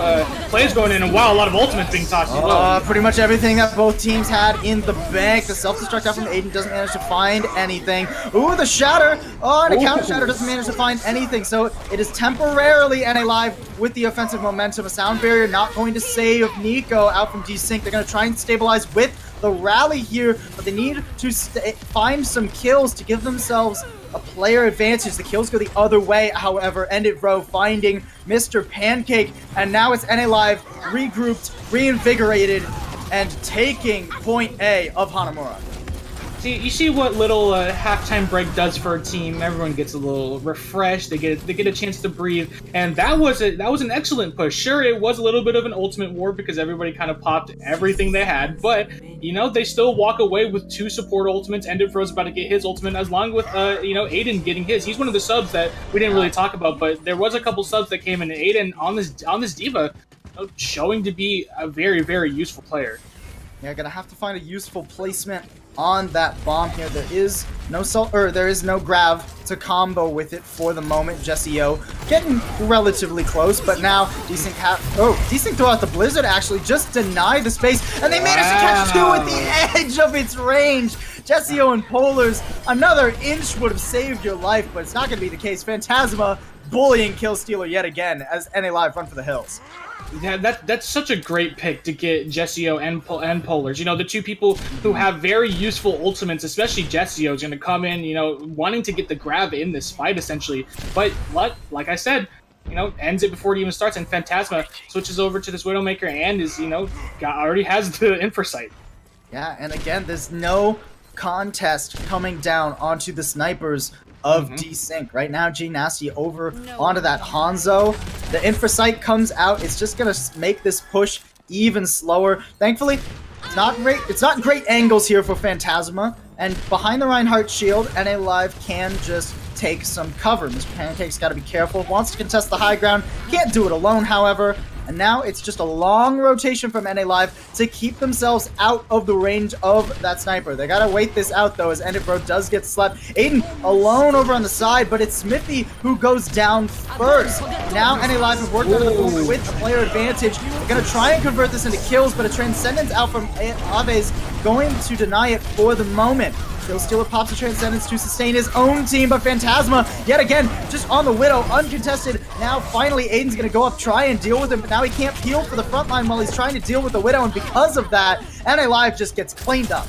plays going in, and a lot of ultimates being tossed as well. Pretty much everything that both teams had in the bank. The self-destruct out from Aiden doesn't manage to find anything. Ooh, the shatter! And a counter shatter doesn't manage to find anything, so it is temporarily NALive with the offensive momentum. A sound barrier not going to save Nico out from Desync. They're going to try and stabilize with the rally here, but they need to find some kills to give themselves a player advantage. The kills go the other way, however. Endit finding Mr. Pancake, and now it's NALive regrouped, reinvigorated, and taking point A of Hanamura. You see what little halftime break does for a team. Everyone gets a little refreshed. They get a chance to breathe, and that was an excellent push. Sure, it was a little bit of an ultimate war because everybody kind of popped everything they had, but they still walk away with 2 support ultimates. Ended Fro's about to get his ultimate, as long with Aiden getting his. He's one of the subs that we didn't really talk about, but there was a couple subs that came in. And Aiden on this diva, showing to be a very, very useful player. Yeah, gonna have to find a useful placement on that bomb here. There is no grav to combo with it for the moment. Jesse O getting relatively close, but now Desync throw out the blizzard, actually just deny the space, and they managed to catch 2 at the edge of its range. Jesse O and Polars, another inch would have saved your life, but it's not gonna be the case. Phantasma bullying Kill Stealer yet again as NALive run for the hills. Yeah, that's such a great pick to get Jessio and Polars. The 2 people who have very useful ultimates, especially Jessio is going to come in, wanting to get the grab in this fight, essentially. But, like I said, ends it before it even starts, and Phantasma switches over to this Widowmaker and is, already has the Infrasight. Yeah, and again, there's no contest coming down onto the snipers of Desync. Right now, G Nasty over onto that Hanzo. The Infrasight comes out. It's just gonna make this push even slower. Thankfully, it's not great angles here for Phantasma. And behind the Reinhardt shield, NALive can just take some cover. Mr. Pancake's got to be careful. Wants to contest the high ground. Can't do it alone, however. And now it's just a long rotation from NALive to keep themselves out of the range of that sniper. They gotta wait this out though, as Enditbro does get slept. Aiden alone over on the side, but it's Smithy who goes down first. Now NALive have worked out of the point with a player advantage. They're gonna try and convert this into kills, but a Transcendence out from Ave's going to deny it for the moment. Kill Stealer pops a Transcendence to sustain his own team, but Phantasma, yet again, just on the Widow, uncontested. Now, finally, Aiden's gonna go up, try and deal with him, but now he can't peel for the front line while he's trying to deal with the Widow, and because of that, NALive just gets cleaned up.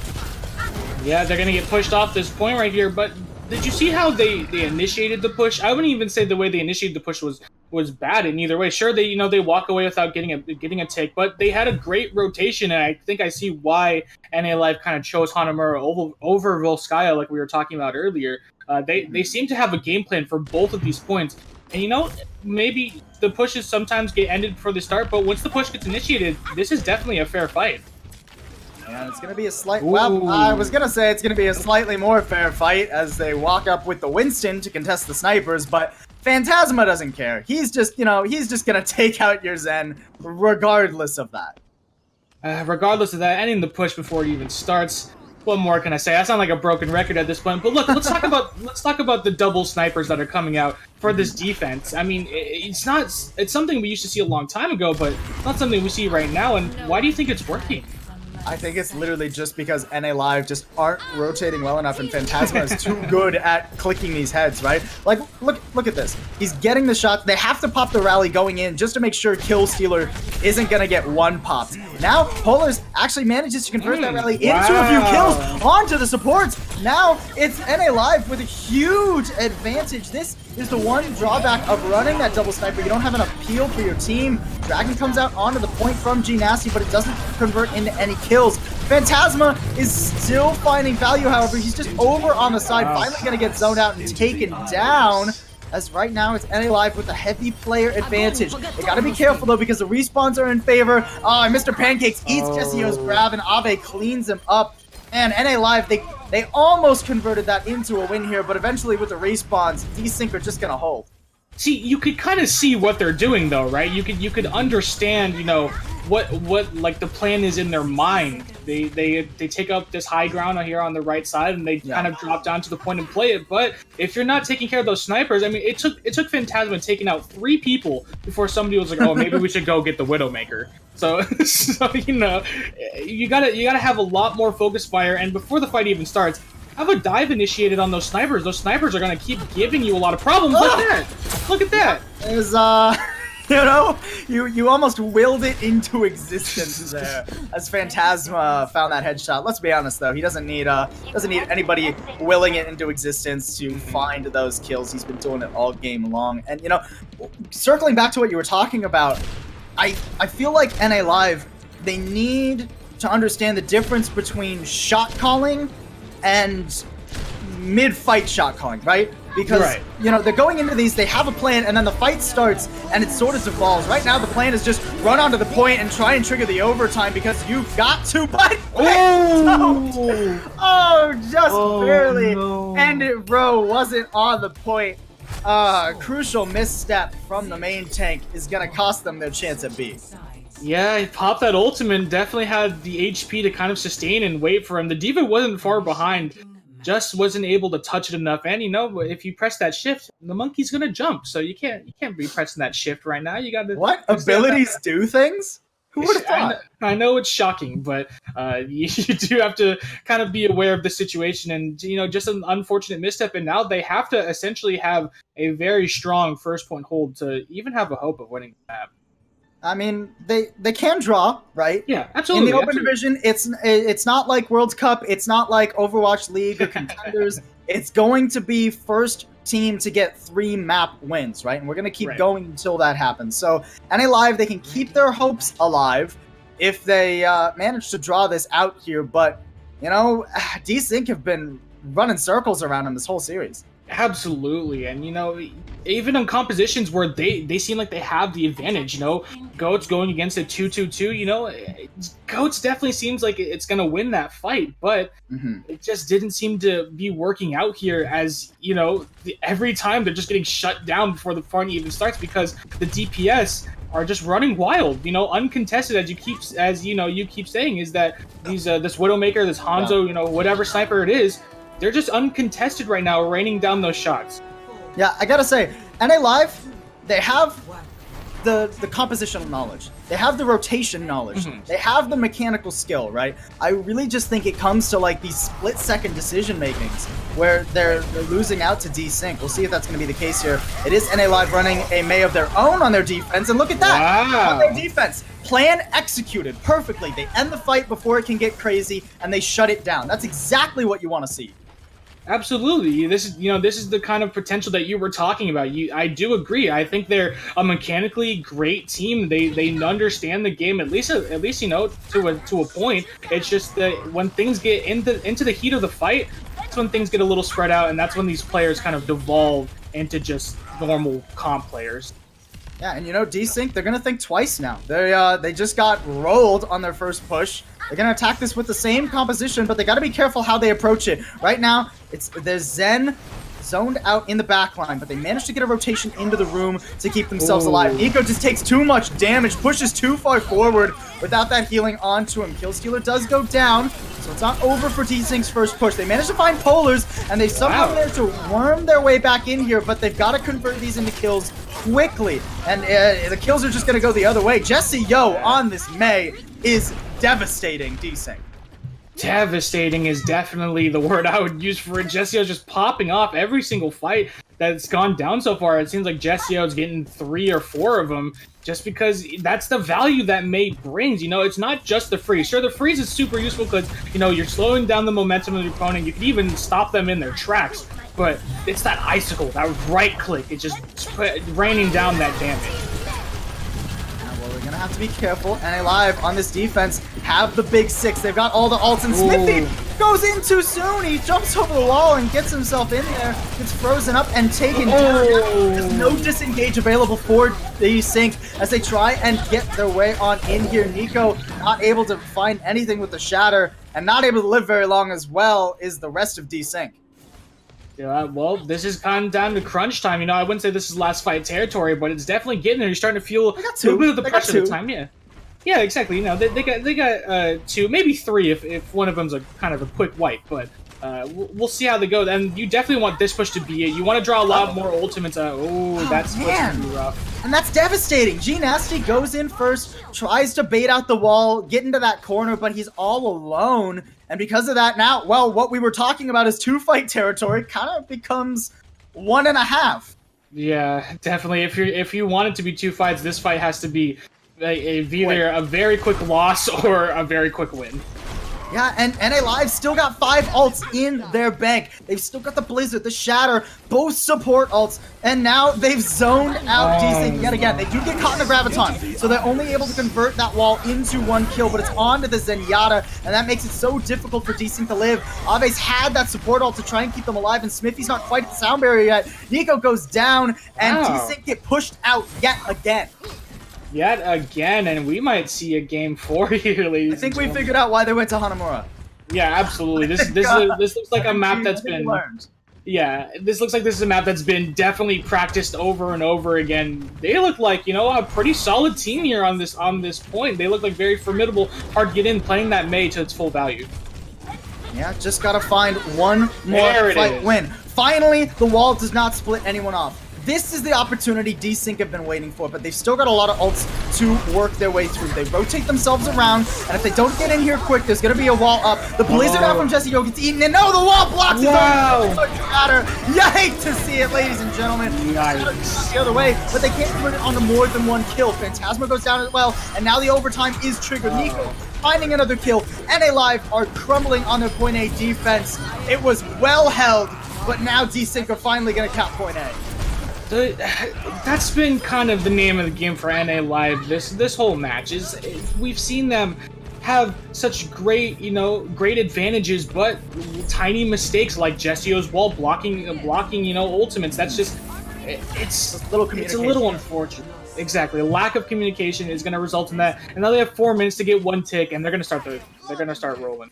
Yeah, they're gonna get pushed off this point right here, but did you see how they initiated the push? I wouldn't even say the way they initiated the push was bad in either way. Sure, they walk away without getting a take, but they had a great rotation, and I think I see why NALive kind of chose Hanamura over Volskaya, like we were talking about earlier. They seem to have a game plan for both of these points, and maybe the pushes sometimes get ended before they start, but once the push gets initiated, this is definitely a fair fight. And it's going to be a I was going to say it's going to be a slightly more fair fight as they walk up with the Winston to contest the snipers, but Phantasma doesn't care. He's just going to take out your Zen regardless of that. Regardless of that, ending the push before it even starts. What more can I say? I sound like a broken record at this point. But look, let's talk about the double snipers that are coming out for this defense. I mean, it's something we used to see a long time ago, but not something we see right now. And why do you think it's working? I think it's literally just because NALive just aren't rotating well enough, and Phantasma is too good at clicking these heads, right? Like, look at this. He's getting the shot. They have to pop the rally going in just to make sure Kill Stealer isn't going to get one popped. Now, Polars actually manages to convert that rally into a few kills onto the supports. Now, it's NALive with a huge advantage. This is the one drawback of running that double sniper. You don't have enough peel for your team. Dragon comes out onto the point from G Nasty, but it doesn't convert into any kills. Phantasma is still finding value, however. He's just over on the side, finally going to get zoned out and taken down. As right now, it's NALive with a heavy player advantage. They gotta be careful, though, because the respawns are in favor. And Mr. Pancakes eats Jessio's grab, and Ave cleans him up. And NALive, they almost converted that into a win here, but eventually with the respawns, Desync are just gonna hold. See, you could kind of see what they're doing, though, right? You could understand, what like the plan is in their mind. They take up this high ground here on the right side, and they kind of drop down to the point and play it. But if you're not taking care of those snipers, I mean, it took Phantasma taking out 3 people before somebody was like, oh, maybe we should go get the Widowmaker. So you gotta have a lot more focus fire, and before the fight even starts, have a dive initiated on those snipers. Those snipers are gonna keep giving you a lot of problems. Look at that. There's you almost willed it into existence there as Phantasma found that headshot. Let's be honest though, he doesn't need anybody willing it into existence to find those kills. He's been doing it all game long. And circling back to what you were talking about, I feel like NALive, they need to understand the difference between shot calling and mid-fight shot calling, right? Because, Right. you know, they're going into these, they have a plan, and then the fight starts, and it sort of devolves. Right now, the plan is just run onto the point and try and trigger the overtime because you've got to, but just barely. No. And it, bro, wasn't on the point. Crucial misstep from the main tank is gonna cost them their chance at B. Yeah, he popped that ultimate, definitely had the HP to kind of sustain and wait for him. The D.Va wasn't far behind, just wasn't able to touch it enough. And you know, if you press that shift, the monkey's gonna jump. So you can't be pressing that shift right now. You gotta. What? Abilities do things? Who would have thought? I know it's shocking, but you do have to kind of be aware of the situation, and you know, just an unfortunate misstep. And now they have to essentially have a very strong first point hold to even have a hope of winning the map. I mean, they can draw, right? Yeah, absolutely. In the open division, it's not like World Cup, it's not like Overwatch League or Contenders. It's going to be first team to get 3 map wins, right? And we're going to keep going until that happens. So, NALive, they can keep their hopes alive if they manage to draw this out here. But, you know, Desync have been running circles around him this whole series. Absolutely, and you know, even on compositions where they seem like they have the advantage, you know, Goats going against a 2-2-2, you know, Goats definitely seems like it's gonna win that fight, but it just didn't seem to be working out here. As you know, every time they're just getting shut down before the fight even starts because the DPS are just running wild, you know, uncontested. As you keep saying, is that these this Widowmaker, this Hanzo, you know, whatever sniper it is. They're just uncontested right now, raining down those shots. Yeah, I gotta say, NALive, they have the compositional knowledge. They have the rotation knowledge. They have the mechanical skill, right? I really just think it comes to like these split-second decision makings where they're losing out to Desync. We'll see if that's going to be the case here. It is NALive running a Mei of their own on their defense, and look at that! Wow. On their defense. Plan executed perfectly. They end the fight before it can get crazy, and they shut it down. That's exactly what you want to see. Absolutely. This is the kind of potential that you were talking about. I do agree. I think they're a mechanically great team. They understand the game at least you know, to a point. It's just that when things get into the heat of the fight, that's when things get a little spread out, and that's when these players kind of devolve into just normal comp players. Yeah, and you know, Desync, they're gonna think twice now. They just got rolled on their first push. They're gonna attack this with the same composition, but they gotta be careful how they approach it. Right now, there's Zen zoned out in the backline, but they managed to get a rotation into the room to keep themselves alive. Nico just takes too much damage, pushes too far forward without that healing onto him. Killstealer does go down, so it's not over for Desync's first push. They managed to find Polars, and they somehow managed to worm their way back in here, but they've got to convert these into kills quickly, and the kills are just going to go the other way. Jesse Yo on this Mei is devastating Desync. Devastating is definitely the word I would use for it. Jessio's just popping off every single fight that's gone down so far. It seems like Jessio's getting 3 or 4 of them just because that's the value that Mei brings. You know, it's not just the freeze. Sure, the freeze is super useful because, you know, you're slowing down the momentum of the opponent. You can even stop them in their tracks. But it's that icicle, that right click. It's just raining down that damage. Well, they're gonna have to be careful. NALive on this defense have the big 6. They've got all the ults, and Smithy goes in too soon. He jumps over the wall and gets himself in there. Gets frozen up and taken down. There's no disengage available for Desync as they try and get their way on in here. Nico not able to find anything with the shatter, and not able to live very long as well is the rest of Desync. Yeah, well, this is kind of down to crunch time. You know, I wouldn't say this is last fight territory, but it's definitely getting there. You're starting to feel a little bit of the pressure at the time. Yeah, exactly. You know, they got 2, maybe 3 if one of them's a kind of a quick wipe, but we'll see how they go. And you definitely want this push to be it. You want to draw a lot more ultimates. That's supposed to be rough. And that's devastating. G Nasty goes in first, tries to bait out the wall, get into that corner, but he's all alone. And because of that now, well, what we were talking about is 2-fight territory kind of becomes 1.5. Yeah, definitely. If you want it to be 2 fights, this fight has to be either a very quick loss or a very quick win. Yeah, and NALive still got 5 ults in their bank. They've still got the Blizzard, the Shatter, both support ults, and now they've zoned out Desync yet again. They do get caught in the Graviton, so they're only able to convert that wall into 1 kill, but it's on to the Zenyatta, and that makes it so difficult for Desync to live. Ave's had that support ult to try and keep them alive, and Smithy's not quite at the sound barrier yet. Nico goes down, and Desync get pushed out yet again. Yet again, and we might see a game 4 here, ladies. I think we figured out why they went to Hanamura. Yeah, absolutely. This looks like a map that's been learned. Yeah, this looks like this is a map that's been definitely practiced over and over again. They look like, you know, a pretty solid team here on this point. They look like very formidable, hard to get in, playing that Mei to its full value. Yeah, just gotta find one more fight win. Finally, the wall does not split anyone off. This is the opportunity Desync have been waiting for, but they've still got a lot of ults to work their way through. They rotate themselves around, and if they don't get in here quick, there's going to be a wall up. The Blizzard out from Jesse Yo gets eaten, and no, the wall blocks his own shatter. You hate to see it, ladies and gentlemen. Nice. The other way, but they can't convert it onto more than 1 kill. Phantasma goes down as well, and now the overtime is triggered. Nico finding another kill. NALive are crumbling on their point A defense. It was well held, but now Desync are finally going to cap point A. That's been kind of the name of the game for NALive this whole match. Is we've seen them have such great, you know, great advantages, but tiny mistakes like Jessio's wall blocking, you know, ultimates. That's just it's a little unfortunate. Exactly, a lack of communication is going to result in that. And now they have 4 minutes to get 1 tick, and they're going to start rolling.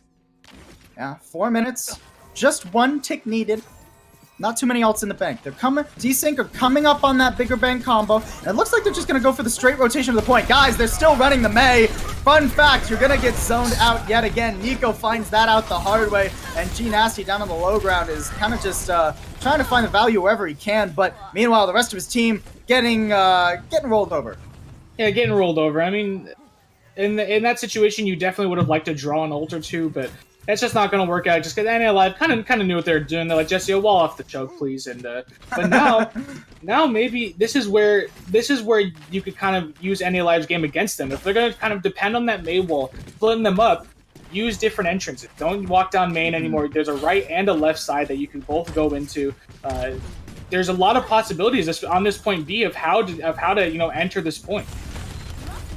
Yeah, 4 minutes, just 1 tick needed. Not too many ults in the bank. They're coming. Desync are coming up on that bigger bang combo. And it looks like they're just going to go for the straight rotation of the point. Guys, they're still running the Mei. Fun fact, you're going to get zoned out yet again. Nico finds that out the hard way. And G Nasty down on the low ground is kind of just trying to find the value wherever he can. But meanwhile, the rest of his team getting rolled over. Yeah, getting rolled over. I mean, in that situation, you definitely would have liked to draw an ult or two, but it's just not going to work out. Just because NALive kind of knew what they were doing. They're like, Jesse, a wall off the choke, please. And but now maybe this is where you could kind of use NALive's game against them. If they're going to kind of depend on that Mei wall, splitting them up, use different entrances. Don't walk down main anymore. There's a right and a left side that you can both go into. There's a lot of possibilities on this point B of how to you know, enter this point.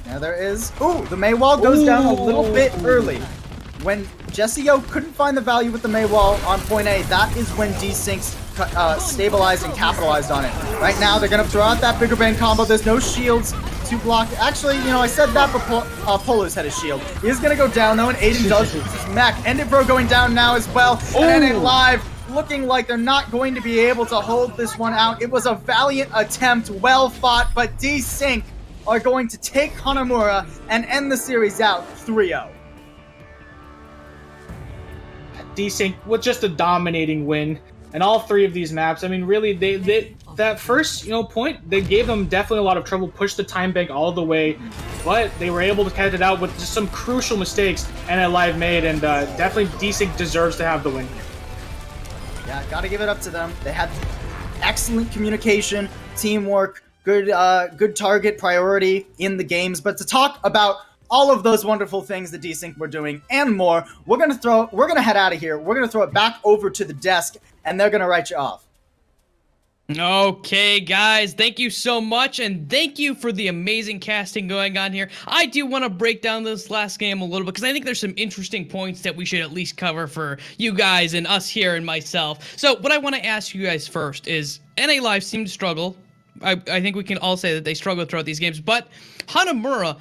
Yeah, there is. Ooh, the Mei wall goes down a little bit early. When Jesse Yo couldn't find the value with the Mei wall on point A, that is when Desync stabilized and capitalized on it. Right now, they're going to throw out that bigger bang combo. There's no shields to block. Actually, you know, I said that, but Polo's had a shield. He is going to go down, though, and Aiden does use his mech. Enditbro going down now as well. And NALive looking like they're not going to be able to hold this one out. It was a valiant attempt, well fought, but Desync are going to take Hanamura and end the series out 3-0. Desync with just a dominating win, and all 3 of these maps. I mean, really, they that first, you know, point, they gave them definitely a lot of trouble, pushed the time bank all the way, but they were able to cut it out with just some crucial mistakes NALive made, and definitely Desync deserves to have the win here. Yeah, gotta give it up to them. They had excellent communication, teamwork, good target priority in the games. But to talk about all of those wonderful things that Desync were doing and more, we're gonna head out of here. We're gonna throw it back over to the desk, and they're gonna write you off. Okay, guys, thank you so much, and thank you for the amazing casting going on here. I do want to break down this last game a little bit, because I think there's some interesting points that we should at least cover for you guys and us here and myself. So what I want to ask you guys first is, NALive seemed to struggle. I think we can all say that they struggled throughout these games, but Hanamura,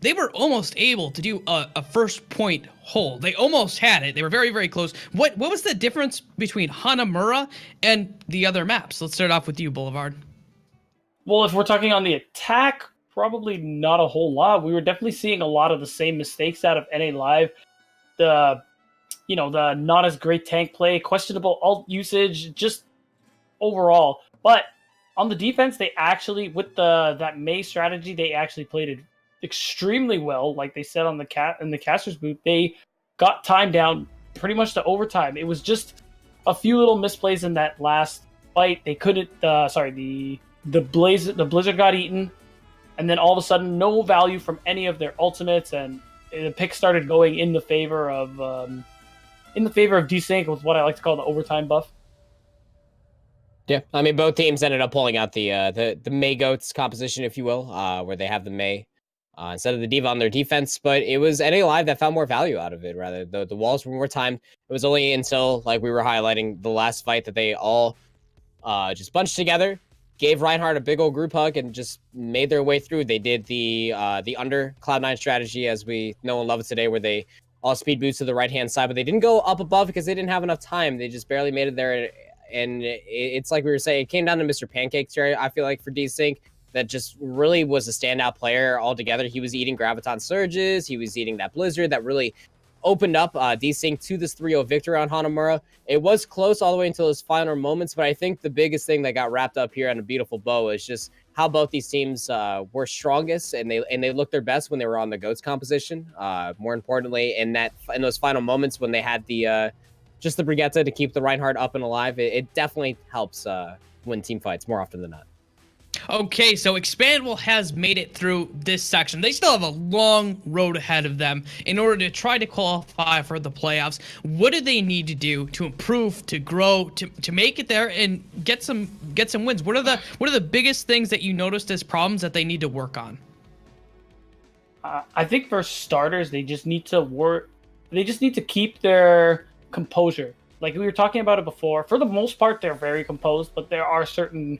they were almost able to do a first point hold. They almost had it. They were very, very close. What was the difference between Hanamura and the other maps? Let's start off with you, Boulevard. Well, if we're talking on the attack, probably not a whole lot. We were definitely seeing a lot of the same mistakes out of NALive. The not as great tank play, questionable ult usage, just overall. But on the defense, they actually, with that Mei strategy, they actually played it extremely well. Like they said in the caster's booth, they got time down pretty much to overtime. It was just a few little misplays in that last fight. They couldn't. The Blizzard got eaten, and then all of a sudden, no value from any of their ultimates, and the pick started going in the favor of Desync with what I like to call the overtime buff. Yeah, I mean, both teams ended up pulling out the Mei Goats composition, if you will, where they have the Mei instead of the Diva on their defense. But it was NALive that found more value out of it. Rather, the walls were more timed. It was only until, like we were highlighting, the last fight that they all just bunched together, gave Reinhardt a big old group hug, and just made their way through. They did the under Cloud9 strategy, as we know and love it today, where they all speed boost to the right hand side, but they didn't go up above because they didn't have enough time. They just barely made it there. And it's like we were saying, it came down to Mr. Pancakes here, I feel like, for Desync, that just really was a standout player altogether. He was eating Graviton Surges. He was eating that Blizzard that really opened up Desync to this 3-0 victory on Hanamura. It was close all the way until his final moments, but I think the biggest thing that got wrapped up here on a beautiful bow is just how both these teams were strongest, and they looked their best when they were on the GOATS composition. More importantly, in those final moments when they had the just the Brigitte to keep the Reinhardt up and alive, it definitely helps win team fights more often than not. Okay, so Expandable has made it through this section. They still have a long road ahead of them in order to try to qualify for the playoffs. What do they need to do to improve, to grow, to make it there and get some wins? What are the biggest things that you noticed as problems that they need to work on? I think for starters, they just need to keep their composure. Like we were talking about it before. For the most part, they're very composed, but there are certain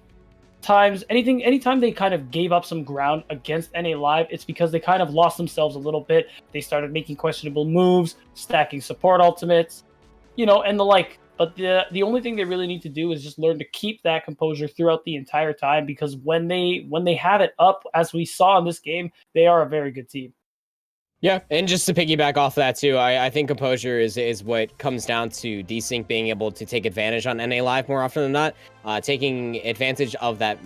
times, anytime they kind of gave up some ground against NALive, it's because they kind of lost themselves a little bit. They started making questionable moves, stacking support ultimates, and the like. But the only thing they really need to do is just learn to keep that composure throughout the entire time, because when they have it up, as we saw in this game, they are a very good team. Yeah, and just to piggyback off that too, I think composure is what comes down to Desync being able to take advantage on NALive more often than not, taking advantage of that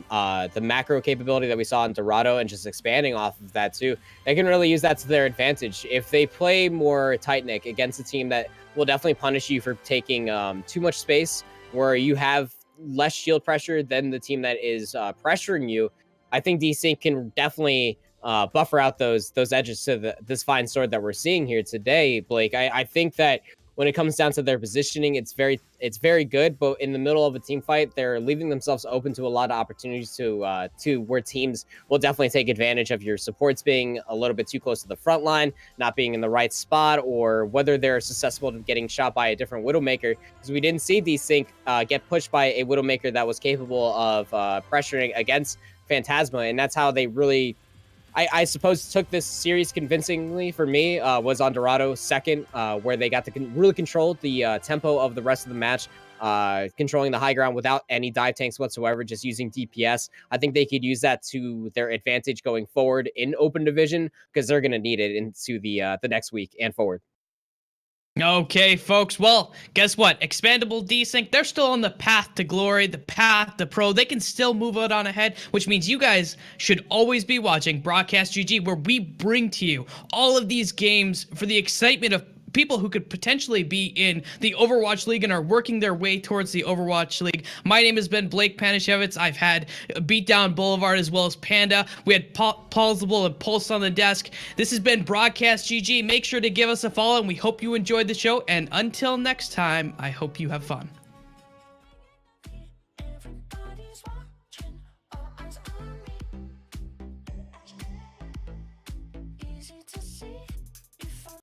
the macro capability that we saw in Dorado and just expanding off of that too. They can really use that to their advantage. If they play more tight neck against a team that will definitely punish you for taking too much space, where you have less shield pressure than the team that is pressuring you, I think Desync can definitely buffer out those edges to this fine sword that we're seeing here today, Blake. I think that when it comes down to their positioning, it's very good, but in the middle of a team fight, they're leaving themselves open to a lot of opportunities to where teams will definitely take advantage of your supports being a little bit too close to the front line, not being in the right spot, or whether they're susceptible to getting shot by a different Widowmaker, because we didn't see Desync get pushed by a Widowmaker that was capable of pressuring against Phantasma, and that's how they really, I suppose, took this series convincingly for me, was on Dorado second, where they got to really control the tempo of the rest of the match, controlling the high ground without any dive tanks whatsoever, just using DPS. I think they could use that to their advantage going forward in Open Division, because they're going to need it into the next week and forward. Okay, folks. Well, guess what? Expandable Desync, they're still on the path to glory, the path to pro. They can still move it on ahead, which means you guys should always be watching Broadcast.gg, where we bring to you all of these games for the excitement of people who could potentially be in the Overwatch League and are working their way towards the Overwatch League. My name has been Blake Panishevitz. I've had Beatdown Boulevard as well as Panda. We had Paulsable and Pulse on the desk. This has been Broadcast.gg. Make sure to give us a follow, and we hope you enjoyed the show. And until next time, I hope you have fun. Everybody's watching, all eyes on me. Easy to